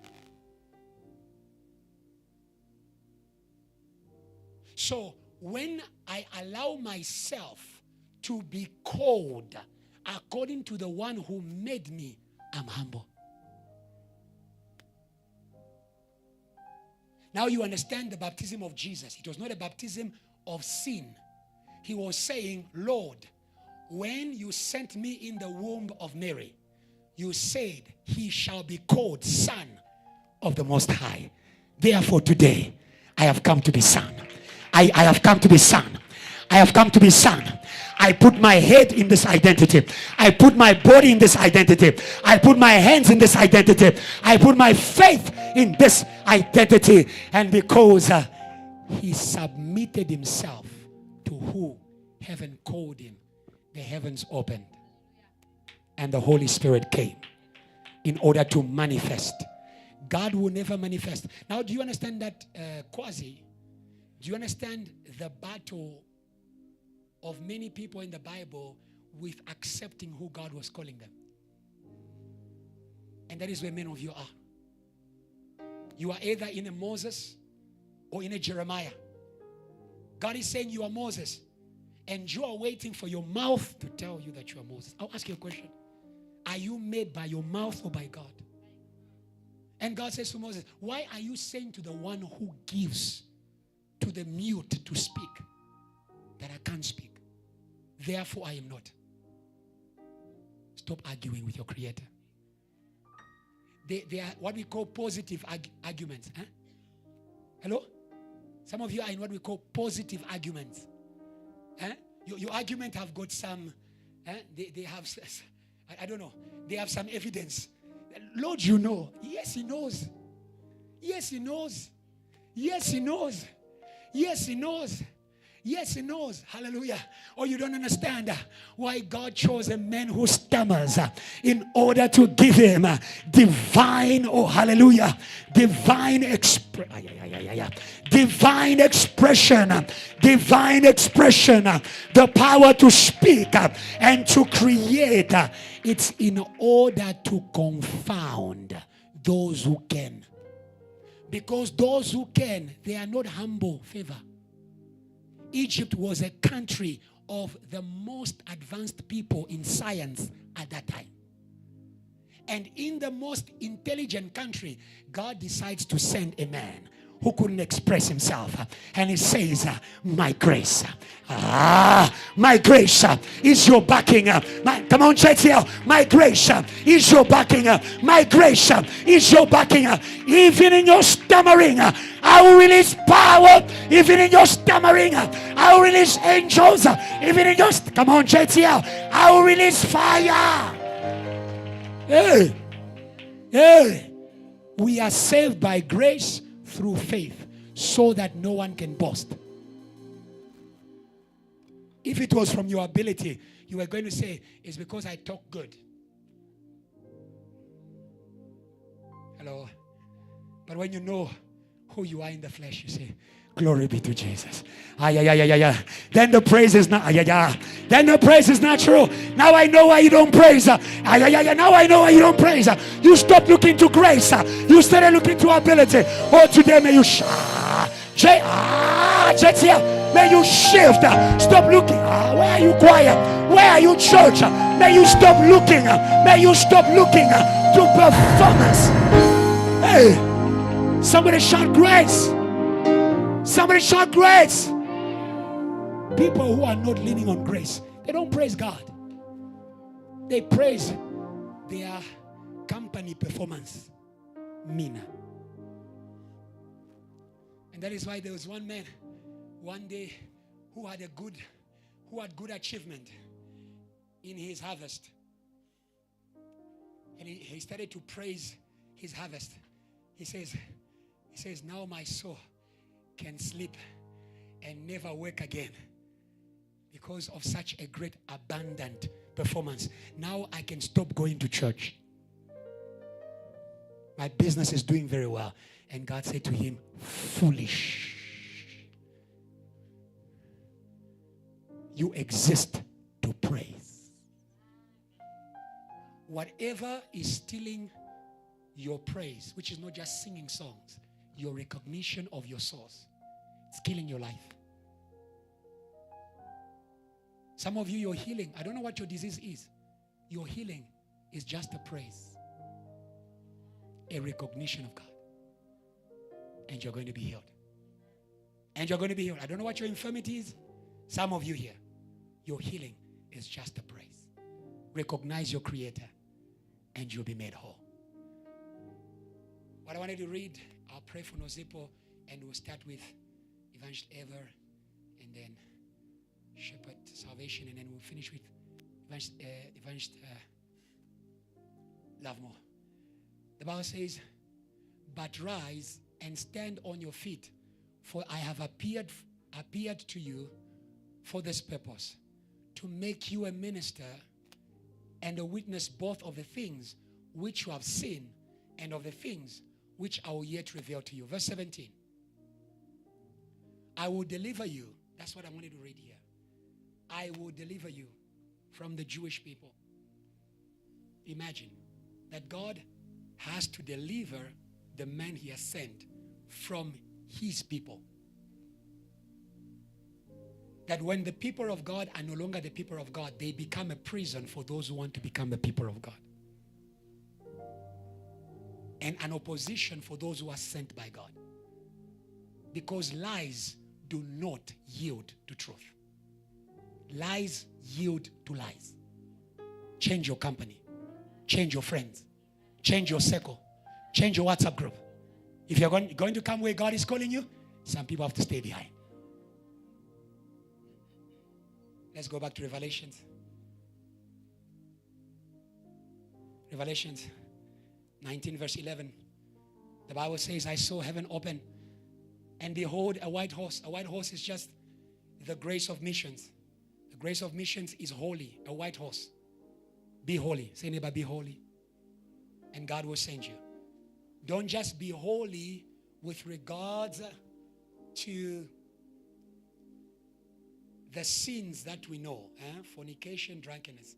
So when I allow myself to be called according to the one who made me, I'm humble. Now you understand the baptism of Jesus. It was not a baptism of sin. He was saying, Lord, when you sent me in the womb of Mary, you said he shall be called Son of the Most High. Therefore today, I have come to be son. I have come to be son. I have come to be son. I put my head in this identity. I put my body in this identity. I put my hands in this identity. I put my faith in this identity. And because he submitted himself to who heaven called him, the heavens opened. And the Holy Spirit came in order to manifest. God will never manifest. Now, do you understand that, Kwazi? Do you understand the battle of many people in the Bible with accepting who God was calling them. And that is where many of you are. You are either in a Moses or in a Jeremiah. God is saying you are Moses, and you are waiting for your mouth to tell you that you are Moses. I'll ask you a question. Are you made by your mouth or by God? And God says to Moses, why are you saying to the one who gives to the mute to speak that I can't speak? Therefore I am not. Stop arguing with your Creator. They are what we call positive arguments. Huh? Hello? Some of you are in what we call positive arguments. Huh? Your argument have got some, they have, I don't know, they have some evidence. Lord, you know. Yes, He knows. Yes, He knows. Yes, He knows. Yes, He knows. Yes, He knows. Hallelujah. Or you don't understand why God chose a man who stammers in order to give him divine, oh hallelujah, divine expression, divine expression, the power to speak and to create. It's in order to confound those who can. Because those who can, they are not humble favor. Egypt was a country of the most advanced people in science at that time. And in the most intelligent country, God decides to send a man who couldn't express himself. And He says, my grace. My grace is your backing. Come on, JTL. My grace is your backing. My grace is your backing. Even in your stammering, I will release power. Even in your stammering, I will release angels. Even in your... Come on, JTL. I will release fire. Hey. Hey. We are saved by grace through faith, so that no one can boast. If it was from your ability, you were going to say, it's because I talk good. Hello. But when you know who you are in the flesh, you say, glory be to Jesus. Then the praise is not. Then the praise is natural. Now I know why you don't praise. Now I know why you don't praise. You stopped looking to grace. You started looking to ability. Oh, today may you may you shift. Stop looking. Where are you quiet? Where are you church? May you stop looking. May you stop looking to performance. Hey, somebody shout grace. Somebody shout grace. People who are not leaning on grace, they don't praise God. They praise their company performance. Mina. And that is why there was one man one day who had good achievement in his harvest. And he started to praise his harvest. He says, now my soul can sleep and never work again because of such a great abundant performance. Now I can stop going to church. My business is doing very well. And God said to him, foolish. You exist to praise. Whatever is stealing your praise, which is not just singing songs, your recognition of your source, it's killing your life. Some of you, your healing, I don't know what your disease is. Your healing is just a praise, a recognition of God. And you're going to be healed. And you're going to be healed. I don't know what your infirmity is. Some of you here, your healing is just a praise. Recognize your Creator and you'll be made whole. What I wanted to read, I'll pray for Nozipo, and we'll start with Evangelist Ever, and then Shepherd Salvation, and then we'll finish with Evangelist Lovemore. The Bible says, but rise and stand on your feet, for I have appeared to you for this purpose, to make you a minister and a witness both of the things which you have seen and of the things which I will yet reveal to you. Verse 17. I will deliver you. That's what I wanted to read here. I will deliver you from the Jewish people. Imagine that God has to deliver the man he has sent from his people. That when the people of God are no longer the people of God, they become a prison for those who want to become the people of God. And an opposition for those who are sent by God. Because lies do not yield to truth. Lies yield to lies. Change your company. Change your friends. Change your circle. Change your WhatsApp group. If you're going to come where God is calling you, some people have to stay behind. Let's go back to Revelations. Revelations 19 verse 11. The Bible says, I saw heaven open, and behold, a white horse. A white horse is just the grace of missions. The grace of missions is holy. A white horse. Be holy. Say, neighbor, be holy. And God will send you. Don't just be holy with regards to the sins that we know. Fornication, drunkenness.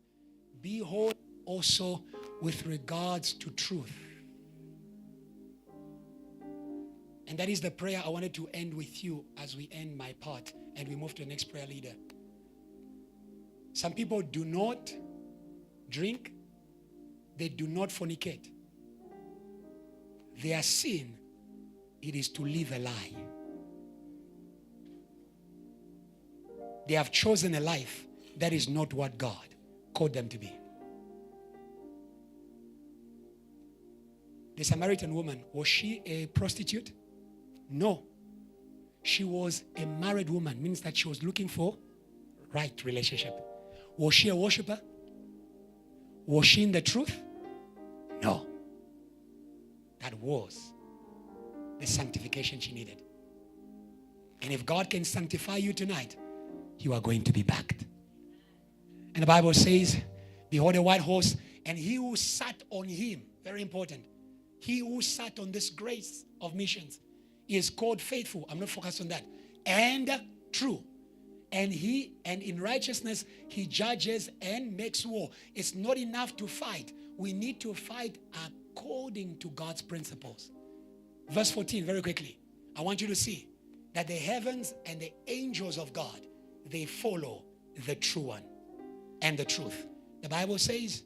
Be holy also with regards to truth. And that is the prayer I wanted to end with you as we end my part and we move to the next prayer leader. Some people do not drink. They do not fornicate. Their sin, it is to live a lie. They have chosen a life that is not what God called them to be. The Samaritan woman, was she a prostitute? No. She was a married woman, means that she was looking for right relationship. Was she a worshiper? Was she in the truth? No. That was the sanctification she needed. And if God can sanctify you tonight, you are going to be backed. And the Bible says, behold a white horse, and he who sat on him, very important, he who sat on this grace of missions is called faithful. I'm not focused on that. And true. And in righteousness, he judges and makes war. It's not enough to fight. We need to fight according to God's principles. Verse 14, very quickly. I want you to see that the heavens and the angels of God, they follow the true one and the truth. The Bible says,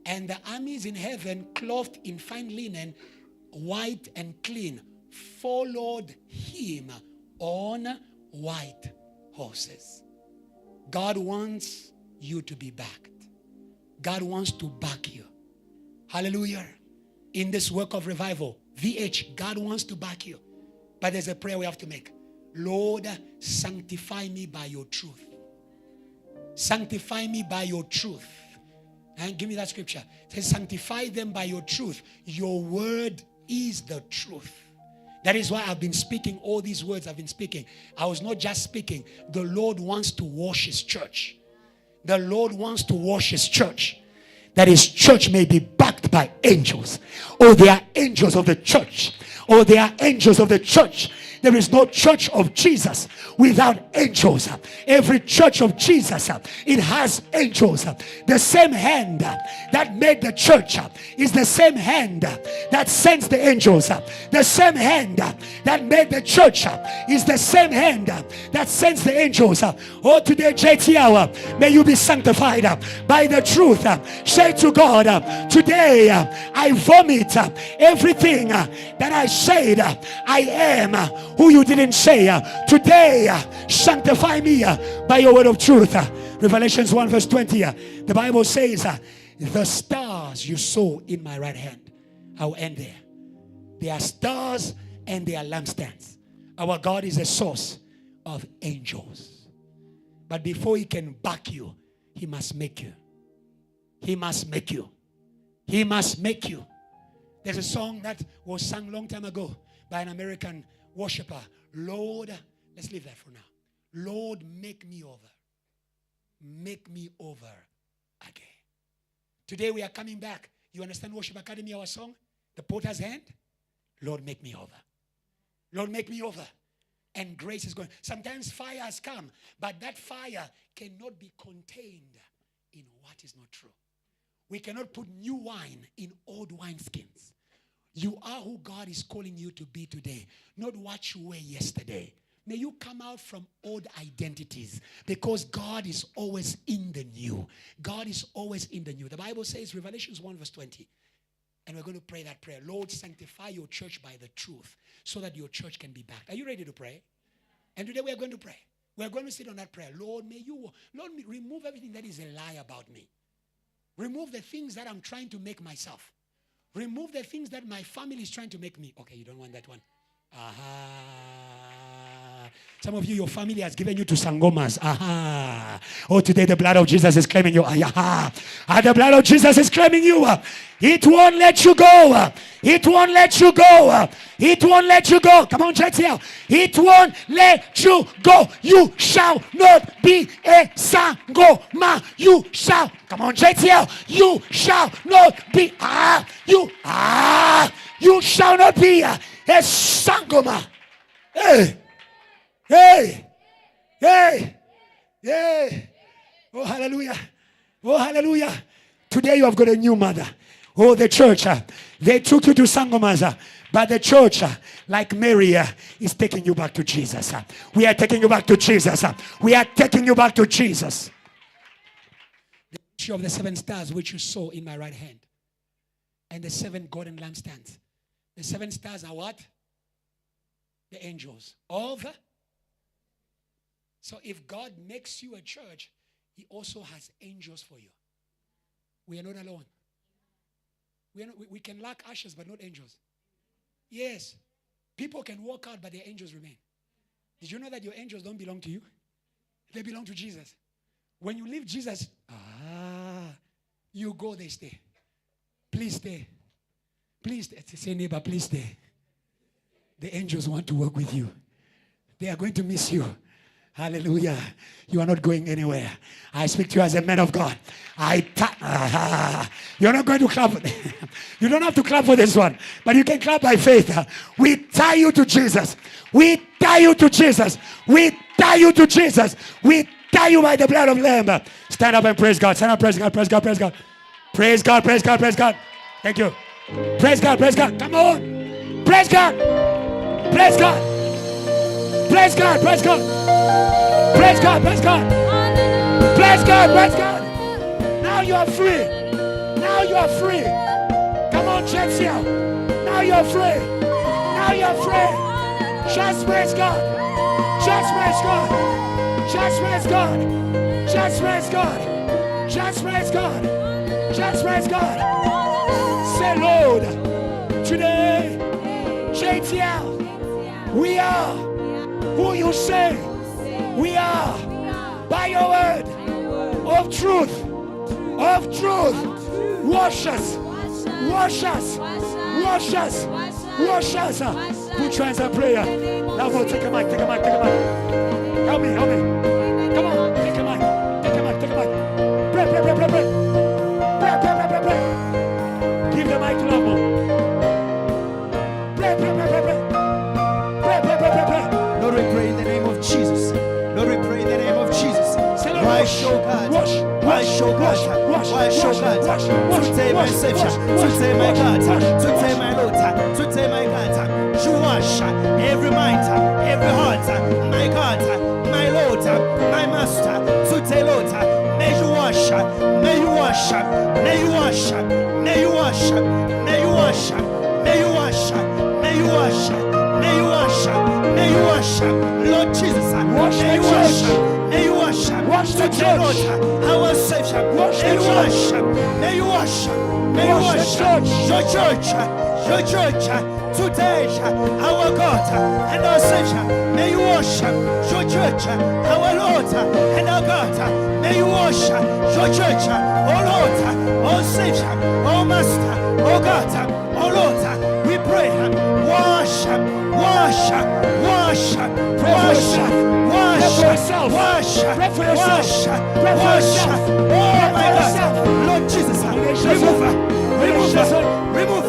and the armies in heaven, clothed in fine linen, white and clean, followed him on white horses. God wants you to be backed. God wants to back you. Hallelujah. In this work of revival, VH, God wants to back you. But there's a prayer we have to make. Lord, sanctify me by your truth. Sanctify me by your truth. And give me that scripture. It says, sanctify them by your truth. Your word is the truth. That is why I've been speaking all these words I've been speaking. I was not just speaking. The Lord wants to wash his church. The Lord wants to wash his church. That his church may be backed by angels. Oh, they are angels of the church. Oh, they are angels of the church. There is no church of Jesus without angels. Every church of Jesus, it has angels. The same hand that made the church is the same hand that sends the angels. The same hand that made the church is the same hand that sends the angels. Oh, today, JTL, may you be sanctified by the truth. Say to God, today I vomit everything that I said I am who you didn't say. Today, sanctify me by your word of truth. Revelations 1 verse 20. The Bible says, the stars you saw in my right hand. I'll end there. They are stars and they are lampstands. Our God is a source of angels. But before he can back you, he must make you. He must make you. He must make you. There's a song that was sung long time ago by an American worshiper. Lord, let's leave that for now. Lord, make me over. Make me over again. Today we are coming back. You understand Worship Academy, our song? The potter's hand. Lord, make me over. Lord, make me over. and grace is going. Sometimes fire has come, but that fire cannot be contained in what is not true. We cannot put new wine in old wineskins. You are who God is calling you to be today, not what you were yesterday. May you come out from old identities, because God is always in the new. God is always in the new. The Bible says, Revelations 1 verse 20, and we're going to pray that prayer. Lord, sanctify your church by the truth so that your church can be backed. Are you ready to pray? And today we are going to pray. We're going to sit on that prayer. Lord, remove everything that is a lie about me. Remove the things that I'm trying to make myself. Remove the things that my family is trying to make me. Okay, you don't want that one. Aha. Some of you, your family has given you to sangomas. Aha. Oh, today the blood of Jesus is claiming you. Aha. The blood of Jesus is claiming you. It won't let you go. It won't let you go. It won't let you go. Come on, JTL. It won't let you go. You shall not be a sangoma. You shall. Come on, JTL. You shall not be. You shall not be a sangoma. Hey. Hey. Hey. Hey. Oh, hallelujah. Oh, hallelujah. Today you have got a new mother. Oh, the church, they took you to sangomas, but the church, like Mary, is taking you back to Jesus. We are taking you back to Jesus. We are taking you back to Jesus. The picture of the 7 stars which you saw in my right hand, and the 7 golden lampstands. The 7 stars are what? The angels of. So if God makes you a church, he also has angels for you. We are not alone. We can lack ashes, but not angels. Yes. People can walk out, but their angels remain. Did you know that your angels don't belong to you? They belong to Jesus. When you leave Jesus, you go, they stay. Please stay. Please stay. Say, neighbor, please stay. The angels want to work with you. They are going to miss you. Hallelujah. You are not going anywhere. I speak to you as a man of God. You're not going to clap. You don't have to clap for this one, but you can clap by faith. We tie you to Jesus. We tie you to Jesus. We tie you to Jesus. We tie you by the blood of the Lamb. Stand up and praise God. Stand up, praise God, praise God, praise God. Praise God, praise God, praise God. Thank you. Praise God, praise God. Come on. Praise God. Praise God. Praise God, praise God. Praise God, praise God. Praise God, praise God. Now you are free. Now you are free. Come on, JTL. Now you are free. Now you are free. Just praise God. Just praise God. Just praise God. Just praise God. Just praise God. Just praise God. Say, Lord, today, JTL, we are who you say we are, by your word of truth, wash us, wash us, wash us, wash us. Put your hands on prayer. Now go, take a mic, take a mic, take a mic. Help me, help me. Come on, take a mic, take a mic, take a mic. Pray, pray, pray, pray, pray. Pray, pray, pray, pray, pray. Give the mic to Lamo. Pray, pray, pray, pray, pray. Pray, pray, pray, pray, pray. Lord, we pray in the name of Jesus. Lord, we pray in the name of Jesus. Why show God? Why show God? Why show God? Today my Savior, today my God, today my Lord, today my God. You wash every mind, every heart, my God, my Lord, my Master. Today, Lord, may you wash, may you wash, may you wash, may you wash, may you wash, may you wash, may you wash, may you wash, may you wash, Lord Jesus, may you wash, may you wash, wash the church, our Savior, may you wash, may you wash, may you wash, your church, today, our God and our Savior, may you wash your church, our Lord and our God, may you wash your church, oh Lord, oh Savior, oh Master, oh God, oh Lord, we pray, wash, wash, wash, wash, wash, wash, wash, wash, oh my God, Lord Jesus, remove,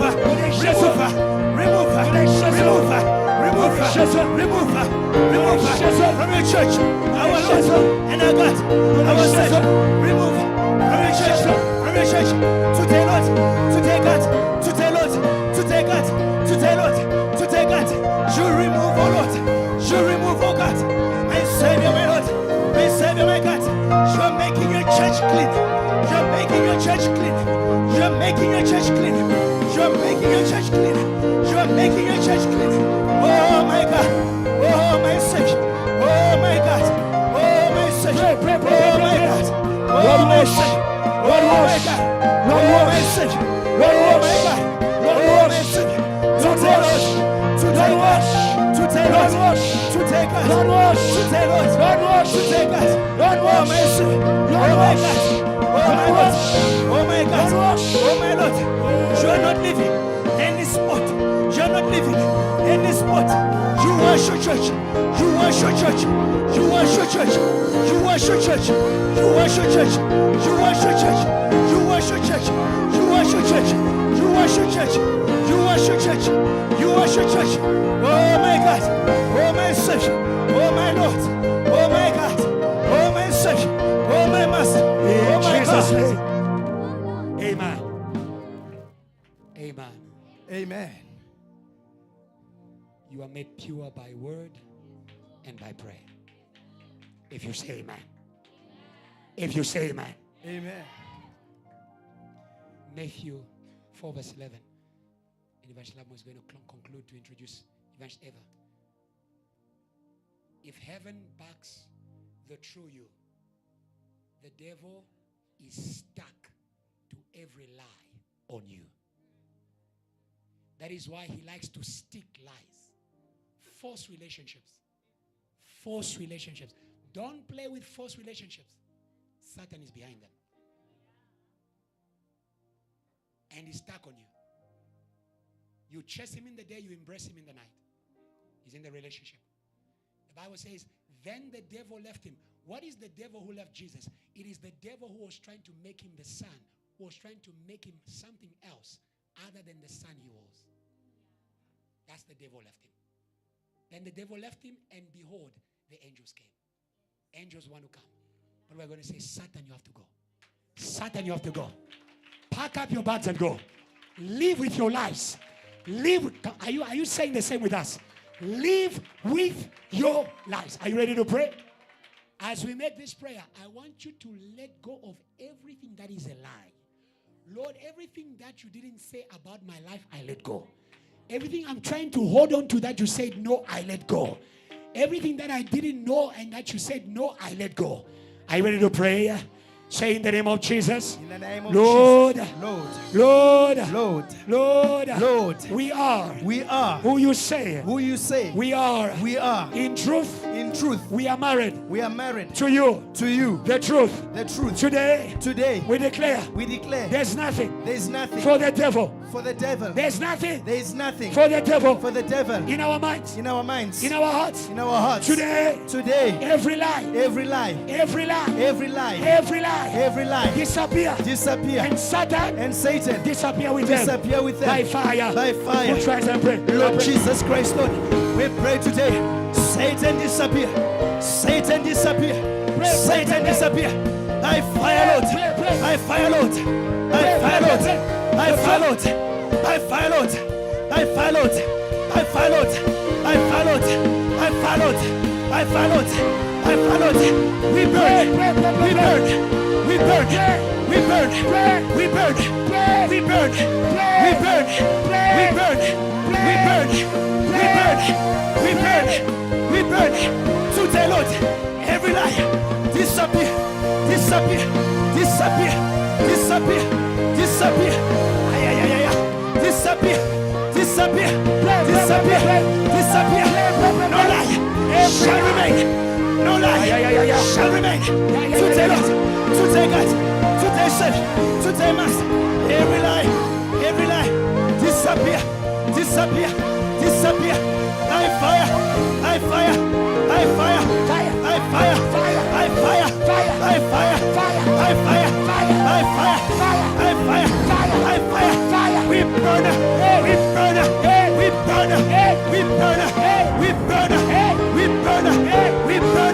your church, our Lord and our God, our Savior. Remove from your church, today, Lord, today, God, today, Lord, today, God, today, Lord, today, God. You remove, oh Lord, you remove, oh God, my Savior, my Lord, my Savior, my God. You're making your church clean. You're making your church clean. You're making your church clean. You're making your church clean. You're making your church clean. Oh my God. Oh my Savior. Oh my God. Oh my Savior. Oh my God. Oh my Savior. Oh my God. Oh my Savior. Oh my God. Oh my Savior. Today, Lord. Today, Lord. Today, Lord. Today, God. Today, Lord. Today, God. Oh my Savior. Oh my God. Oh my Lord. Oh my God. Oh my Lord. You are not living in this spot. You are not living in this spot. You wash your church. You wash your church. You wash your church. You wash your church. You wash your church. You wash your church. You wash your church. You wash your church. You wash your church. You wash your church. You wash your church. Oh my God. Oh my Savior. Oh my Lord. Oh my God. Oh my Savior. Oh my Master. Oh my Jesus' God. name. Amen. Amen. Amen. You are made pure by word and by prayer. If you say amen. If you say amen. Amen. Matthew 4 verse 11. And Evangelist Lam was going to conclude to introduce Evangelist Eva. If heaven backs the true you, the devil is stuck to every lie on you. That is why he likes to stick lies. False relationships. False relationships. Don't play with false relationships. Satan is behind them. And he's stuck on you. You chase him in the day, you embrace him in the night. He's in the relationship. The Bible says, then the devil left him. What is the devil who left Jesus? It is the devil who was trying to make him the son, who was trying to make him something else other than the son he was. That's the devil left him. Then the devil left him, and behold, the angels came. Angels want to come. But we're going to say, Satan, you have to go. Satan, you have to go. Pack up your bags and go. Live with your lives. Live. Are you saying the same with us? Live with your lives. Are you ready to pray? As we make this prayer, I want you to let go of everything that is a lie. Lord, everything that you didn't say about my life, I let go. Everything I'm trying to hold on to that you said no, I let go. Everything that I didn't know and that you said no, I let go. Are you ready to pray? Say in the name of Jesus. In the name of Lord, Jesus. Lord, Lord, we are who you say we are. In truth, we are married to you. The truth. Today we declare there's nothing for the devil. There's nothing for the devil in our minds, in our hearts. Today every lie disappear. And Satan disappear with them. By fire. We'll try and pray. Lord Jesus Christ, Lord, we pray today. Satan disappear. Satan disappear. Satan disappear. By fire, Lord. By fire, Lord. By fire, Lord. By fire, Lord. By fire, Lord. By fire, Lord. By fire, Lord. By fire, Lord. By fire, Lord. By fire, Lord. By fire, Lord. We burn. We burn. We burn. We burn. We burn. We burn. We burn. We burn. We burn. We burn. We burn. We burn. Today, Lord, every lie disappear. Disappear. Disappear. Disappear. Disappear. Disappear. Disappear. Disappear. Disappear. No lie shall remain. No lie shall remain. Today, Lord, today, God, today, Savior, today, Master, every lie, disappear, disappear, disappear. By fire, by fire, by fire, by fire, by fire, by fire, by fire, by fire, by fire, by fire. We burn, we burn, we burn, we burn, we burn, we burn, we burn.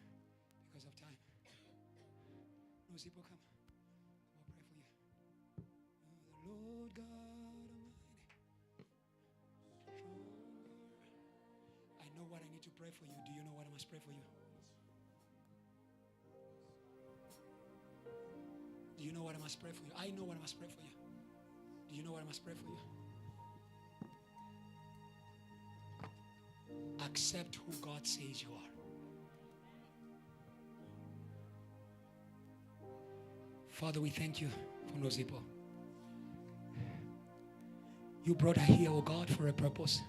Those people come. I'll pray for you. Oh, the Lord God Almighty. I know what I need to pray for you. Do you know what I must pray for you? Do you know what I must pray for you? I know what I must pray for you. Do you know what I must pray for you? Accept who God says you are. Father, we thank you for Nozipo. You brought her here, oh God, for a purpose.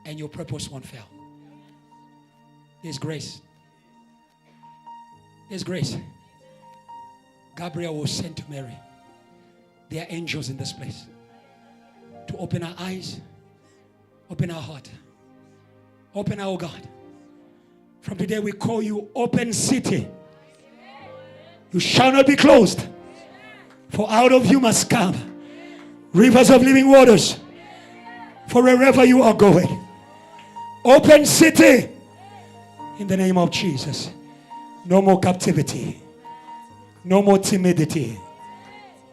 And your purpose won't fail. There's grace. There's grace. Gabriel was sent to Mary. There are angels in this place to open our eyes, open our heart, open our God. From today we call you Open City. You shall not be closed, for out of you must come rivers of living waters for wherever you are going. Open City in the name of Jesus. No more captivity. No more timidity.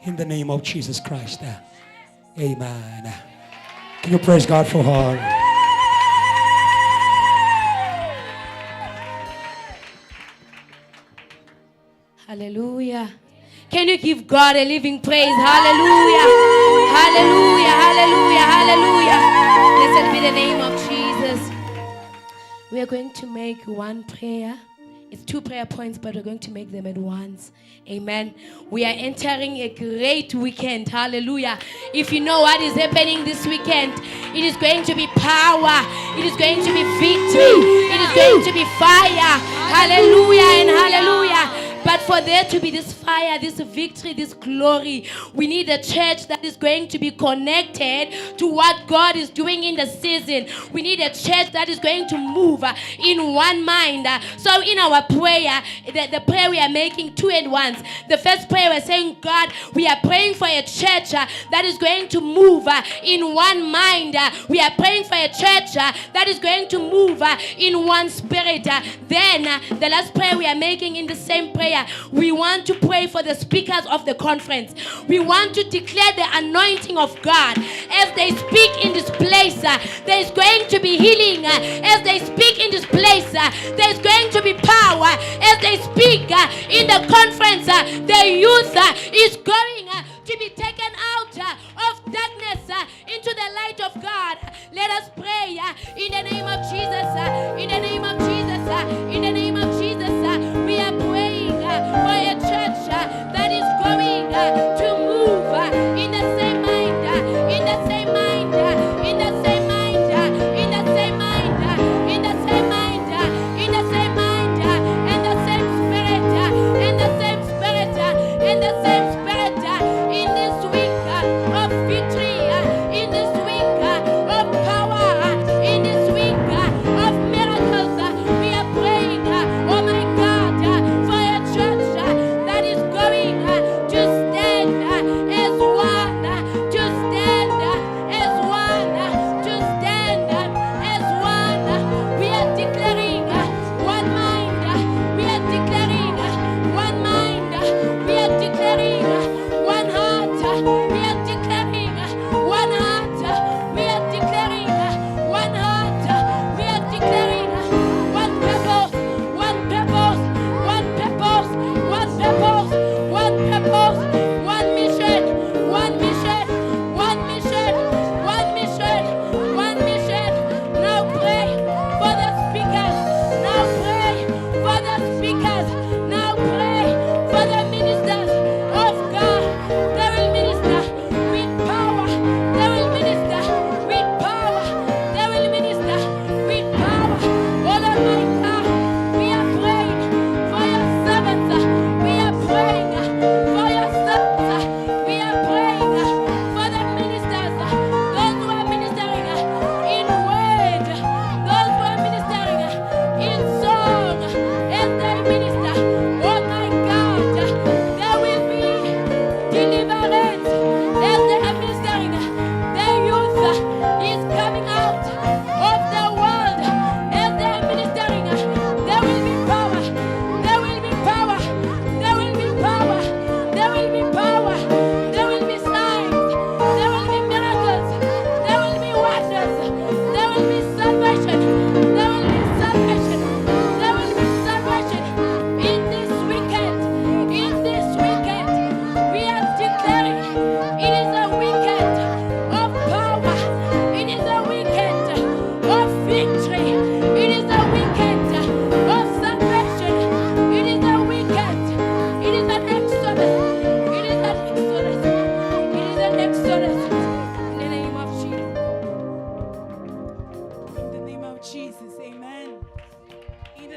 In the name of Jesus Christ. Amen. Can you praise God for her? Hallelujah. Can you give God a living praise? Hallelujah. Hallelujah. Hallelujah. Hallelujah. Blessed be the name of Jesus. We are going to make one prayer. It's 2 prayer points, but we're going to make them at once. Amen. We are entering a great weekend. Hallelujah. If you know what is happening this weekend, it is going to be power. It is going to be victory. It is going to be fire. Hallelujah and hallelujah. But for there to be this fire, this victory, this glory, we need a church that is going to be connected to what God is doing in the season. We need a church that is going to move in one mind. So in our prayer, the prayer we are making 2 at once. The first prayer we're saying, God, we are praying for a church that is going to move in one mind. We are praying for a church that is going to move in one spirit. Then the last prayer we are making in the same prayer, we want to pray for the speakers of the conference. We want to declare the anointing of God. As they speak in this place, there is going to be healing. As they speak in this place, there is going to be power. As they speak in the conference, the youth is going to be taken out of darkness into the light of God. Let us pray in the name of Jesus. In the name of Jesus. In the name of Jesus. We are praying for a church that is going to move in the same mind, in the same mind, in the same mind, in the same mind, in the same mind, in the same mind, and the same spirit, and the same spirit, and the same spirit in this week of victory, in this week of power, in this week of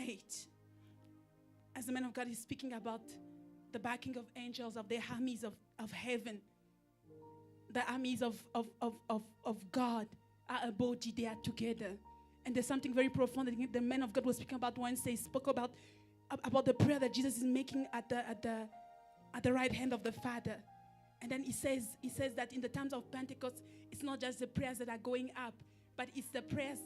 8, as the man of God is speaking about the backing of angels, of the armies of heaven, the armies of God are a body, they are together. And there's something very profound that the man of God was speaking about Wednesday. He spoke about the prayer that Jesus is making at the right hand of the Father. And then he says that in the times of Pentecost, it's not just the prayers that are going up, but it's the prayers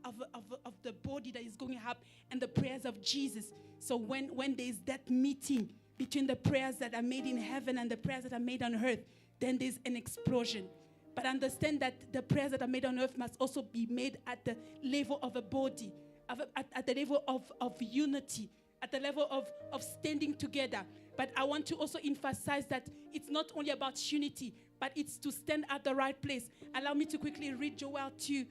of the body that is going up and the prayers of Jesus. So when there is that meeting between the prayers that are made in heaven and the prayers that are made on earth, then there's an explosion. But understand that the prayers that are made on earth must also be made at the level of a body, at the level of unity, at the level of standing together. But I want to also emphasize that it's not only about unity, but it's to stand at the right place. Allow me to quickly read Joel 2,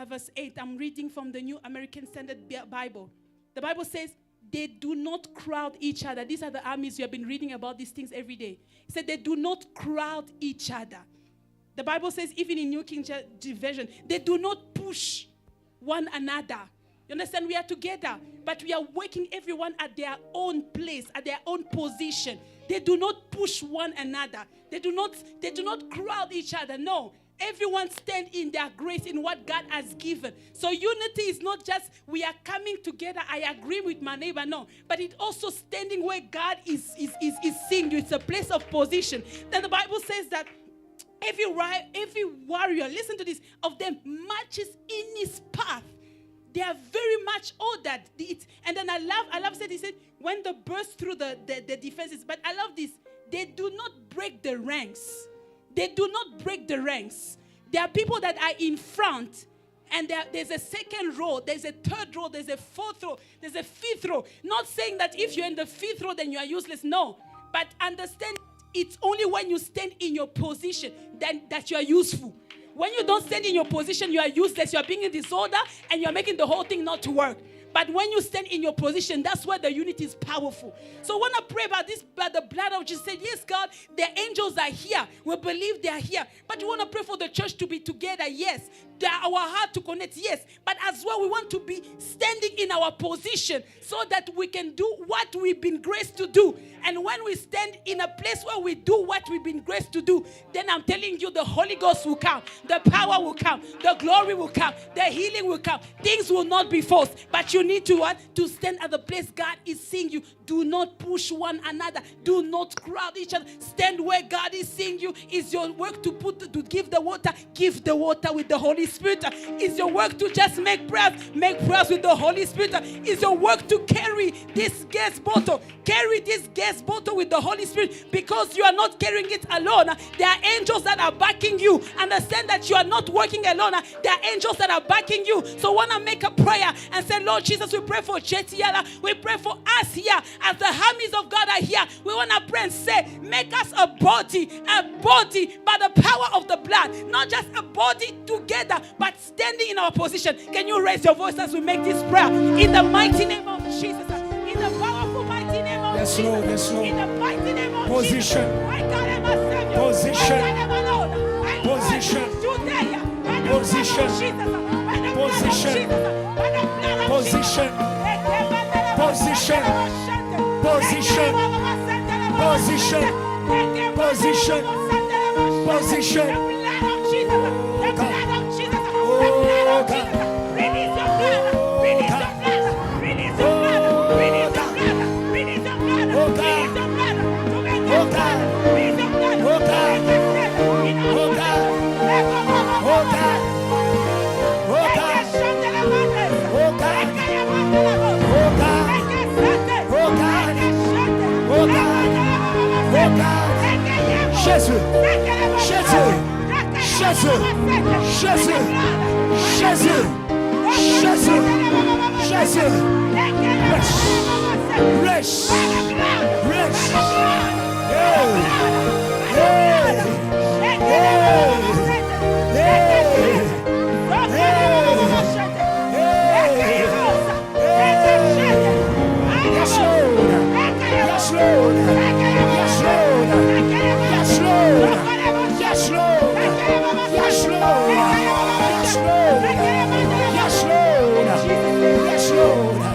verse 8. I'm reading from the New American Standard Bible. The Bible says, they do not crowd each other. These are the armies. You have been reading about these things every day. It said they do not crowd each other. The Bible says, even in New King James Version, they do not push one another. You understand? We are together, but we are working everyone at their own place, at their own position. They do not push one another. They do not crowd each other. No. Everyone stand in their grace in what God has given. So unity is not just we are coming together, I agree with my neighbor, no. But it's also standing where God is seeing you. It's a place of position. Then the Bible says that every warrior, listen to this, of them marches in his path. They are very much ordered. And then I love he said, when they burst through the defenses, but I love this, they do not break the ranks. They do not break the ranks. There are people that are in front, and there's a second row, there's a third row, there's a fourth row, there's a fifth row. Not saying that if you're in the fifth row, then you are useless. No. But understand, it's only when you stand in your position that you are useful. When you don't stand in your position, you are useless. You are being in disorder, and you are making the whole thing not to work. But when you stand in your position, that's where the unity is powerful. So when I pray about this, by the blood of Jesus, said, yes, God, the angels are here. We believe they are here. But you want to pray for the church to be together, yes. Our heart to connect, yes. But as well, we want to be standing in our position so that we can do what we've been graced to do. And when we stand in a place where we do what we've been graced to do, then I'm telling you, the Holy Ghost will come. The power will come. The glory will come. The healing will come. Things will not be forced. But you need to what? To stand at the place God is seeing you. Do not push one another. Do not crowd each other. Stand where God is seeing you. Is your work to give the water? Give the water with the Holy Spirit. Is your work to just make prayers? Make prayers with the Holy Spirit. Is your work to carry this gas bottle? Carry this gas bottle with the Holy Spirit, because you are not carrying it alone. There are angels that are backing you. Understand that you are not working alone. There are angels that are backing you. So want to make a prayer and say, Lord Jesus, we pray for JTL. We pray for us here. As the armies of God are here, we want to pray and say, make us a body by the power of the blood. Not just a body together, but standing in our position. Can you raise your voice as we make this prayer? In the mighty name of Jesus. In the powerful mighty name of Yes, Jesus. Lord, yes, Lord. In the mighty name of Position. Jesus. My God and my Savior. Position. My God and my Lord. I Position. pray today, by the Position. blood of Jesus, by the blood of Position. Jesus, by the blood of Position. Jesus. Position. Position. Position. Position. Position. The blood of Jesus. The blood of Jesus. The blood of Jesus. Release your blood. Release your blood. Release your blood. Release your blood. Release your blood. Release your blood. To make us blood. Release your blood. To make us blood. In our Jésus, Jésus, Jésus, Jésus, Jésus, Jésus, Jésus, rest, rest, rest, yes, Lord, yes, Lord, yes, Lord, yes, Lord, yes, Lord, yes, Lord, yes, Lord, yes, Lord, yes, Lord.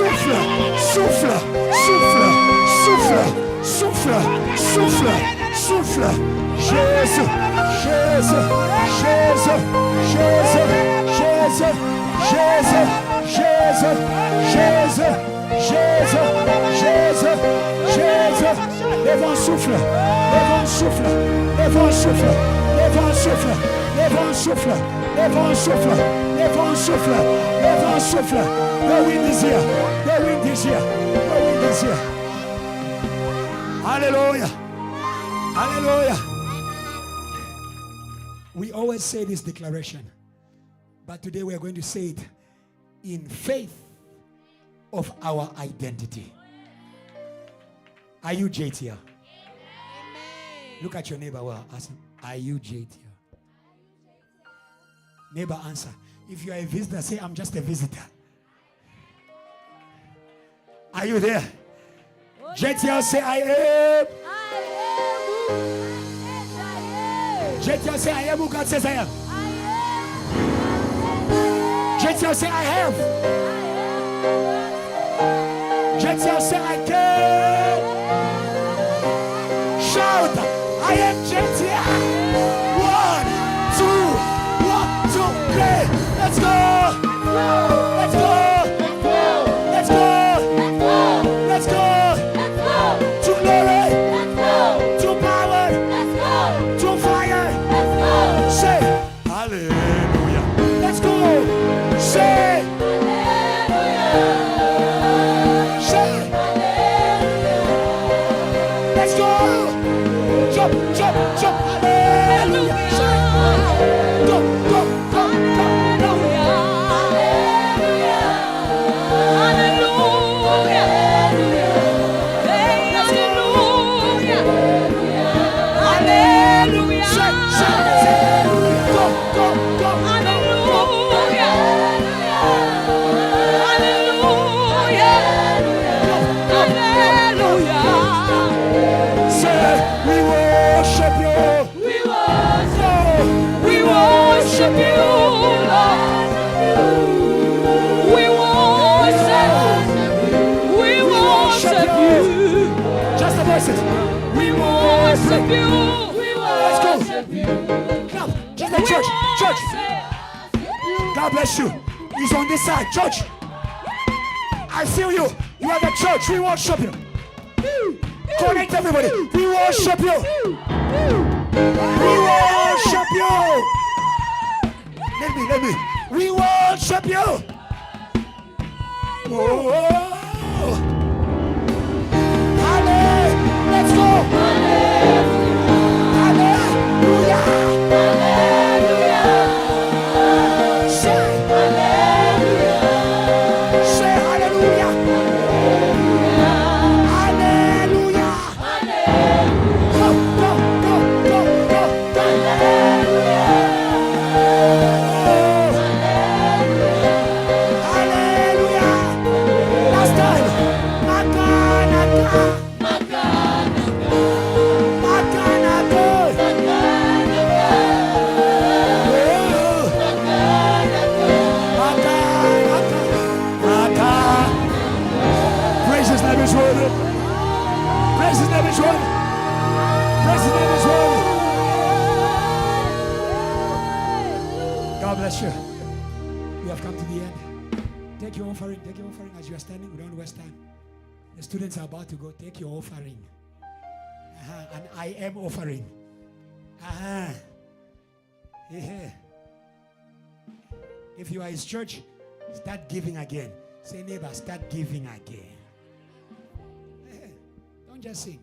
Souffle, souffle, souffle, souffle, souffle, souffle, souffle. Jésus, Jésus, Jésus, Jésus, Jésus, Jésus, Jésus, Jésus, Jésus, Jésus, Jésus. Les vents soufflent, les vents soufflent, les vents soufflent, les vents soufflent, les vents soufflent, les vents soufflent, les vents soufflent, les vents soufflent. The wind is here, the wind is here, the wind is here. Hallelujah, hallelujah. We always say this declaration, but today we are going to say it in faith of our identity. Are you JTL? Look at your neighbor. Well, ask him, are you JTL? Neighbor, answer. If you are a visitor, say, I'm just a visitor. Are you there? JTL, say, I am. JTL, say, I am who God says I am. JTL, say, I have. JTL, say, I can. Shout, I am JTL. 1, 2, 1, 2, 3. Let's go. Let's go. Let's go. Let's go. To glory. To power. To fire. Say hallelujah. Let's go. Say hallelujah. Say hallelujah. Let's go. Jump, jump, jump. Hallelujah. Go, go, go, go. We worship you. Let's go. Come, just the church. Church. God bless you. He's on this side. Church. I feel you. You are the church. We worship you. Connect everybody. We worship you. We worship you. Let me. We worship you. Oh. Let's go. Hallelujah. Hallelujah. Say hallelujah. Say hallelujah. Hallelujah. Hallelujah. Go, go, go, go, go, go. Hallelujah. Last time. Praise his name is worthy. Praise his name is worthy. Praise his name is worthy. God bless you. We have come to the end. Take your offering as you are standing. We don't waste time. The students are about to go. Take your offering. And I am offering. Yeah. If you are his church, start giving again. Say, neighbor, start giving again. Don't just sing.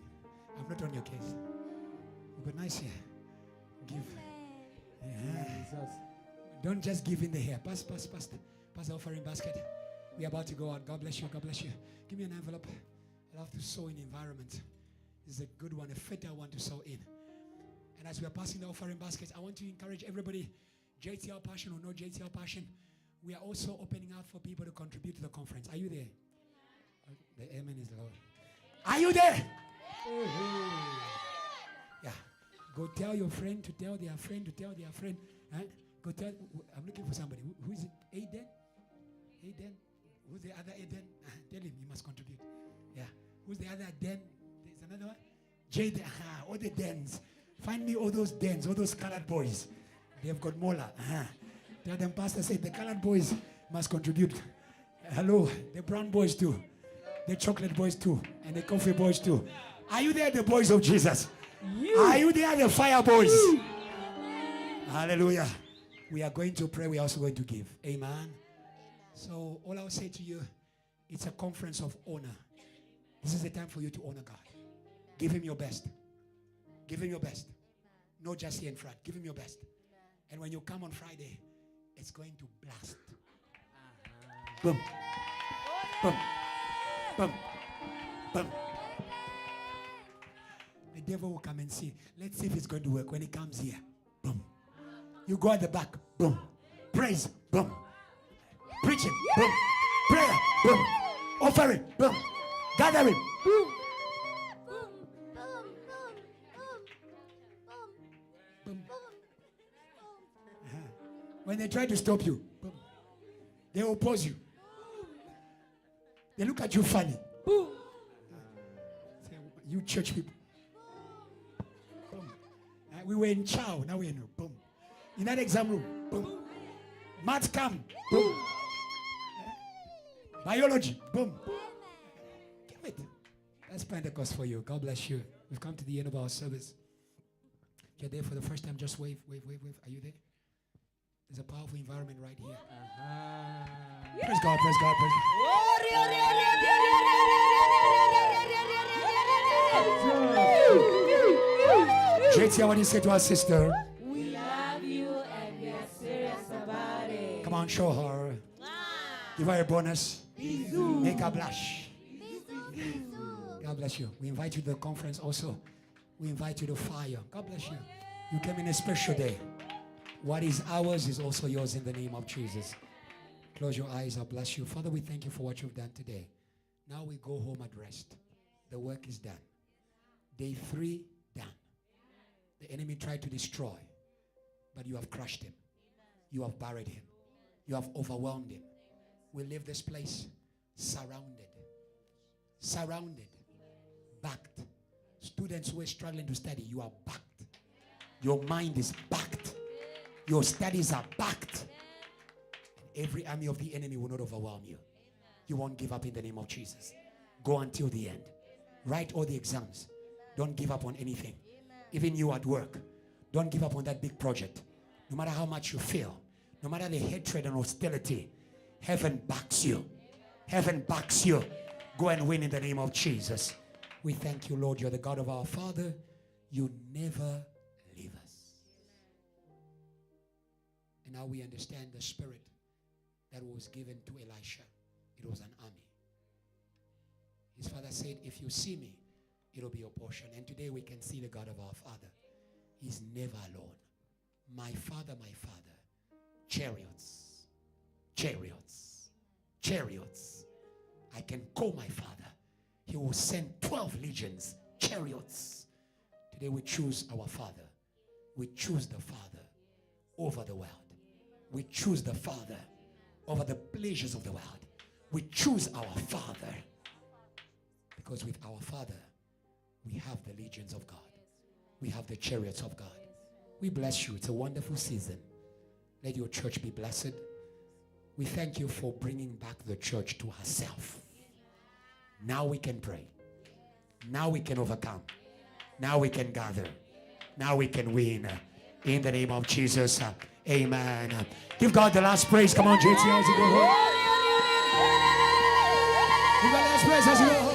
I'm not on your case. But nice here. Give. Yeah. Don't just give in the hair. Pass the offering basket. We're about to go out. God bless you. God bless you. Give me an envelope. I love to sow in environment. This is a good one, a fertile one to sow in. And as we are passing the offering baskets, I want to encourage everybody, JTL Passion or no JTL Passion, we are also opening up for people to contribute to the conference. Are you there? The amen is loud. Are you there? Yeah. Go tell your friend to tell their friend to tell their friend. Go tell. I'm looking for somebody. Who is it? Aiden? Who's the other Eden? Tell him he must contribute. Yeah. Who's the other Den? There's another one. JTL. All the dens. Find me all those dens, all those colored boys. They've got mola. Tell them, Pastor said the colored boys must contribute. Hello, the brown boys too. The chocolate boys too. And the coffee boys too. Are you there, the boys of Jesus? Are you there, the fire boys? Hallelujah. We are going to pray. We are also going to give. Amen. So all I'll say to you, it's a conference of honor. This is the time for you to honor God. Give him your best. Give him your best. Not just here in front. Give him your best. And when you come on Friday, it's going to blast. Boom. Boom. Boom. Boom. The devil will come and see. Let's see if it's going to work. When he comes here, boom. You go at the back, boom. Praise, boom. Preaching, boom. Prayer, boom. Offering, boom. Gathering, boom. Boom. When they try to stop you, boom. They oppose you. They look at you funny. Boom. You church people. Boom. We were in chow, now we're in boom. In that exam room, boom. Maths come, boom. Biology, boom. Give it. That's Pentecost for you. God bless you. We've come to the end of our service. If you're there for the first time, just wave, wave, wave, wave. Are you there? There's a powerful environment right here. Praise God, praise God, praise God. JTL, what do you say to our sister? We love you and we are serious about it. Come on, show her. Give her a bonus. Make her blush. God bless you. We invite you to the conference also. We invite you to fire. God bless you. You came in a special day. What is ours is also yours in the name of Jesus. Close your eyes. I'll bless you. Father, we thank you for what you've done today. Now we go home at rest. The work is done. Day 3, done. The enemy tried to destroy, but you have crushed him. You have buried him. You have overwhelmed him. We leave this place surrounded, backed. Students who are struggling to study, you are backed. Your mind is backed. Your studies are backed. Every army of the enemy will not overwhelm you. You won't give up in the name of Jesus. Go until the end. Write all the exams. Don't give up on anything. Even you at work, don't give up on that big project. No matter how much you fail, no matter the hatred and hostility, heaven backs you. Heaven backs you. Go and win in the name of Jesus. We thank you, Lord. You're the God of our Father. You never leave us. And now we understand the spirit that was given to Elisha. It was an army. His father said, if you see me, it'll be your portion. And today we can see the God of our Father. He's never alone. My Father, chariots, chariots, chariots. I can call my Father. He will send 12 legions, chariots. Today we choose our Father. We choose the Father over the world. We choose the Father over the pleasures of the world. We choose our Father. Because with our Father, we have the legions of God. We have the chariots of God. We bless you. It's a wonderful season. Let your church be blessed. We thank you for bringing back the church to herself. Now we can pray. Now we can overcome. Now we can gather. Now we can win. In the name of Jesus. Amen. Give God the last praise. Come on, JTL, as you go home. Give God the last praise as you go home.